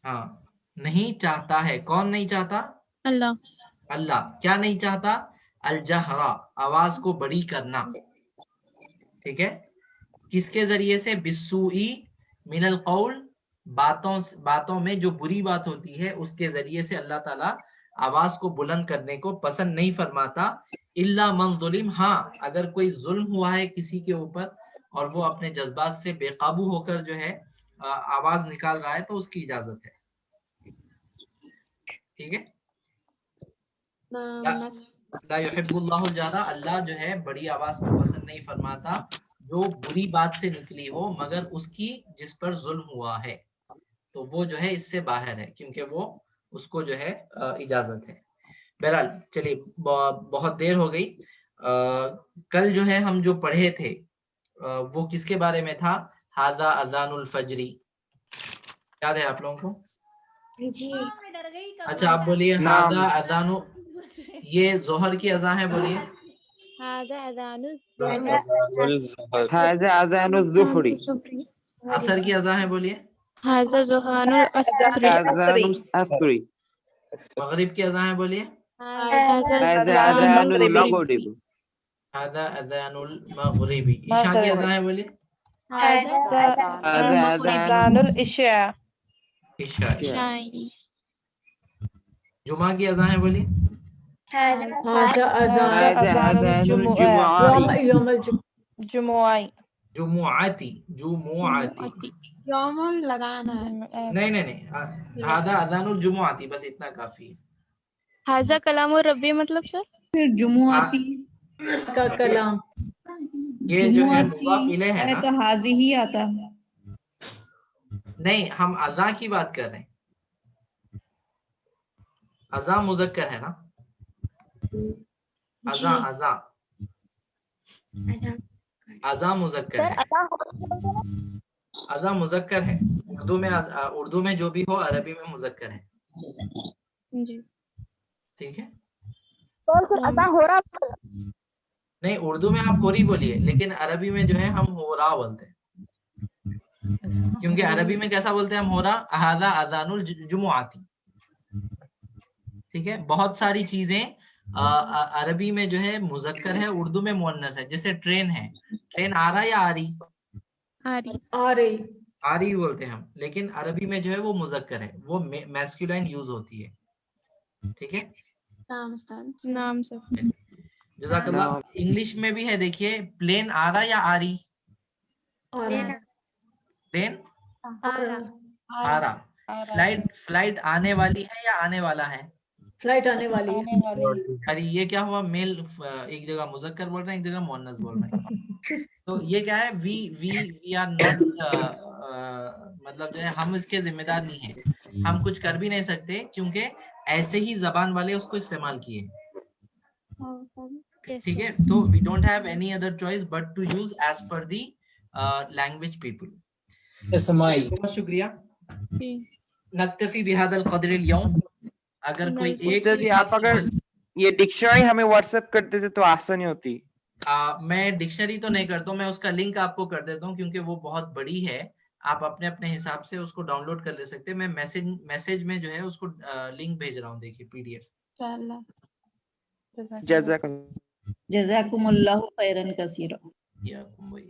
हाँ, नहीं चाहता है। कौन नहीं चाहता? अल्लाह। अल्लाह क्या नहीं चाहता? अल-जहरा, आवाज को बड़ी करना। ठीक है, किसके जरिए से? बिस्सूई मिनल कौल, बातों में जो बुरी बात होती है उसके जरिए से अल्लाह ताला आवाज को बुलंद करने को पसंद नहीं फरमाता। इल्ला मन ज़ुलिम, हाँ अगर कोई जुल्म हुआ है किसी के ऊपर और वो अपने जज्बात से बेकाबू होकर जो है आवाज निकाल रहा है तो उसकी इजाजत है। ठीक है, ला युहिब्बुल्लाहु अल-जहरा, अल्लाह जो है बड़ी आवाज को पसंद नहीं फरमाता जो बुरी बात से निकली हो मगर उसकी जिस पर जुल्म हुआ है, तो वो जो है इससे बाहर है क्योंकि वो उसको जो है इजाजत है। बहरहाल चलिए, बहुत देर हो गई। कल जो है हम जो पढ़े थे वो किसके बारे में था? हादा अज़ानुल फजरी, याद है आप लोगों को? जी। अच्छा आप बोलिए हादा अज़ानु, ये जोहर की अज़ान है, बोलिए। हादा अज़ानुल ज़ुहरी, असर की अज़ान है, बोलिए। हाजा ज़ुहानुल अस्री, मगरिब की अज़ान है, बोलिए। हाजा अज़ानुल मगरिब, हादा अज़ानुल मगरिबी। ईशा की अज़ान है, बोलिए। हाजा अज़ानुल इशा, जुमा की अज़ान है, बोलिए। हाजा अज़ानुल जुमुआती, जुमुआती यौमुल लगाना है। नहीं, हादा अज़ानुल जुमुआती, बस इतना काफी है। हाजा कलामुर रब्बी मतलब सर? फिर जुमुआती का कलाम, ये जो है मुज़ाफ इलैह है ना, तो हाजी ही आता है। नहीं, हम अज़ा की बात कर रहे हैं। अज़ा मुज़क्कर है ना, अज़ा अज़ा अज़ा मुज़क्कर है, अज़ा मुज़क्कर है। उर्दू में जो भी हो अरबी में मुज़क्कर है। जी ठीक है, तो सर अज़ा हो रहा नहीं, उर्दू में आप होरी बोलिए, लेकिन अरबी में जो है हम होरा बोलते हैं, क्योंकि अरबी में कैसा बोलते हैं हम होरा, हादा अजानुल जुमुआती। ठीक है, बहुत सारी चीजें अरबी में जो है मुजक्कर है, उर्दू में मुअन्नस है। जैसे ट्रेन है, ट्रेन आ रहा या आ रही? आ रही बोलते हैं हम, लेकिन अरबी में जो है वो मुजक्कर है, वो मैस्कुलाइन यूज होती है। ठीक है, नाम से जज़ाकल्लाह। इंग्लिश में भी है, देखिए, प्लेन आ रहा या आ रही? प्लेन आ रहा। फ्लाइट आने वाली है या आने वाला है? फ्लाइट आने वाली है। अरे ये क्या हुआ, मेल एक जगह मुजक्कर बोल रहे हैं, एक जगह मुअन्नस बोल रहे हैं। तो ये क्या है, वी आर नॉट, मतलब जो है हम इसके जिम्मेदार नहीं है, हम कुछ कर भी नहीं सकते, क्योंकि ऐसे ही जबान वाले उसको इस्तेमाल किए। ठीक है, तो we don't have any other choice but to use as per the language people. बहुत शुक्रिया। नक्तफी बिहादल क़द्रिल यौम। अगर कोई एक उस्ताद जी, आप अगर ये डिक्शनरी हमें व्हाट्सएप कर देते तो आसानी होती। मैं डिक्शनरी तो नहीं करता हूँ, मैं उसका लिंक आपको कर देता हूँ, क्योंकि वो बहुत बड़ी है, आप अपने अपने हिसाब से उसको डाउनलोड कर ले सकते हैं। मैं मैसेज में जो है उसको लिंक भेज रहा हूँ, देखिए PDF। जज़ाकुमुल्लाहु खैरन कसीरा।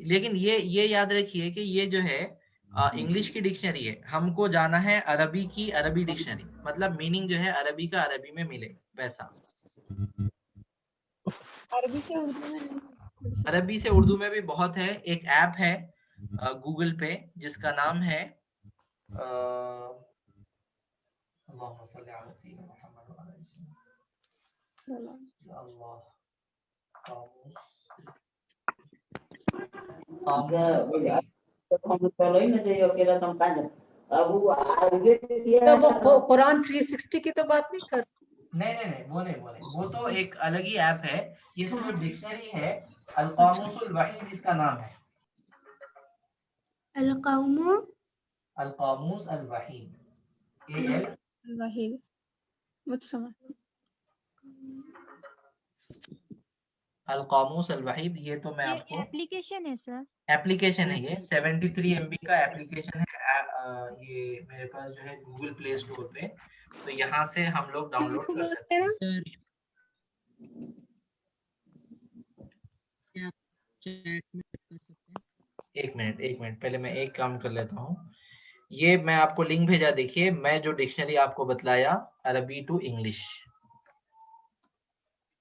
लेकिन ये याद रखिए कि ये जो है इंग्लिश की डिक्शनरी है, हमको जाना है अरबी की अरबी डिक्शनरी, मतलब मीनिंग जो है अरबी का अरबी में मिले वैसा। अरबी से उर्दू में भी बहुत है। एक ऐप है गूगल पे जिसका नाम है तो वो कुरान 360 की तो बात नहीं कर। नहीं, वो तो एक अलग ही ऐप है, ये सिर्फ डिक्शनरी है। अल-क़ामूसुल वहीद इसका नाम है। अल-क़ामूस अल-वहीद, अल-क़ामूस अल-वहीद। ये तो मैं आपको एप्लीकेशन है सर, एप्लीकेशन है, ये 73 MB का एप्लीकेशन है। ये मेरे पास जो है गूगल प्ले स्टोर पे, तो यहाँ से हम लोग डाउनलोड कर सकते हैं। एक मिनट पहले मैं एक काम कर लेता हूँ। ये मैं आपको लिंक भेजा, देखिए, मैं जो डिक्शनरी आपको बतलाया अरबी टू इंग्लिश।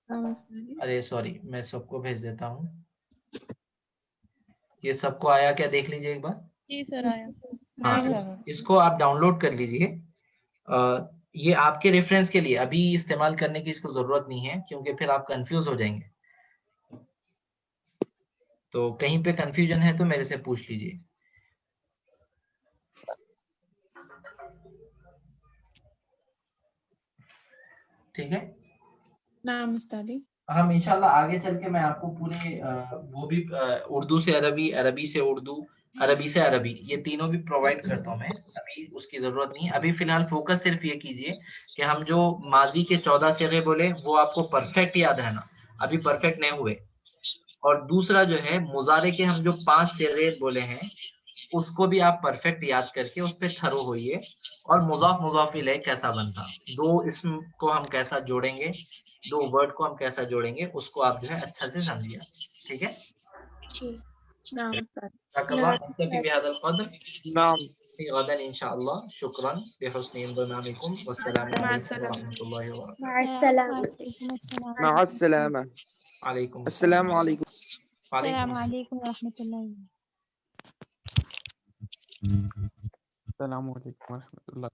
अरे सॉरी, मैं सबको भेज देता हूँ। ये सबको आया क्या, देख लीजिए एक बार। जी सर, आया। हाँ, इसको आप डाउनलोड कर लीजिए। ये आपके रेफरेंस के लिए, अभी इस्तेमाल करने की इसको जरूरत नहीं है, क्योंकि फिर आप कंफ्यूज हो जाएंगे। तो कहीं पे कंफ्यूजन है तो मेरे से पूछ लीजिए। ठीक है, नाम उस्तादी। हम इंशाल्लाह आगे चल के मैं आपको पूरे वो भी उर्दू से अरबी, अरबी से उर्दू, अरबी से अरबी, ये तीनों भी प्रोवाइड करता हूँ मैं। अभी उसकी जरूरत नहीं, अभी फिलहाल फोकस सिर्फ ये कीजिए कि हम जो माजी के 14 सिगे बोले वो आपको परफेक्ट याद रहना, अभी परफेक्ट नहीं हुए। और दूसरा जो है मुजारे के हम जो 5 सिगे बोले हैं उसको भी आप परफेक्ट याद करके उस पर थरो होइए। और मुजाफ मुजाफ इलैह कैसा बनता, दो इसम को हम कैसा जोड़ेंगे, दो वर्ड को हम कैसा जोड़ेंगे, उसको आप जो है अच्छा से समझिए। ठीक है, गदन इंशाअल्लाह। शुक्रान लिहुस्नि इंदिमामिकुम वस्सलामु अलैकुम वरहमतुल्लाहि व बरकातुहू। माअस्सलामा। अलैकुम अस्सलामु अलैकुम। अस्सलामु अलैकुम रहमतुल्लाहि। अस्सलामु अलैकुम रहमतुल्लाह।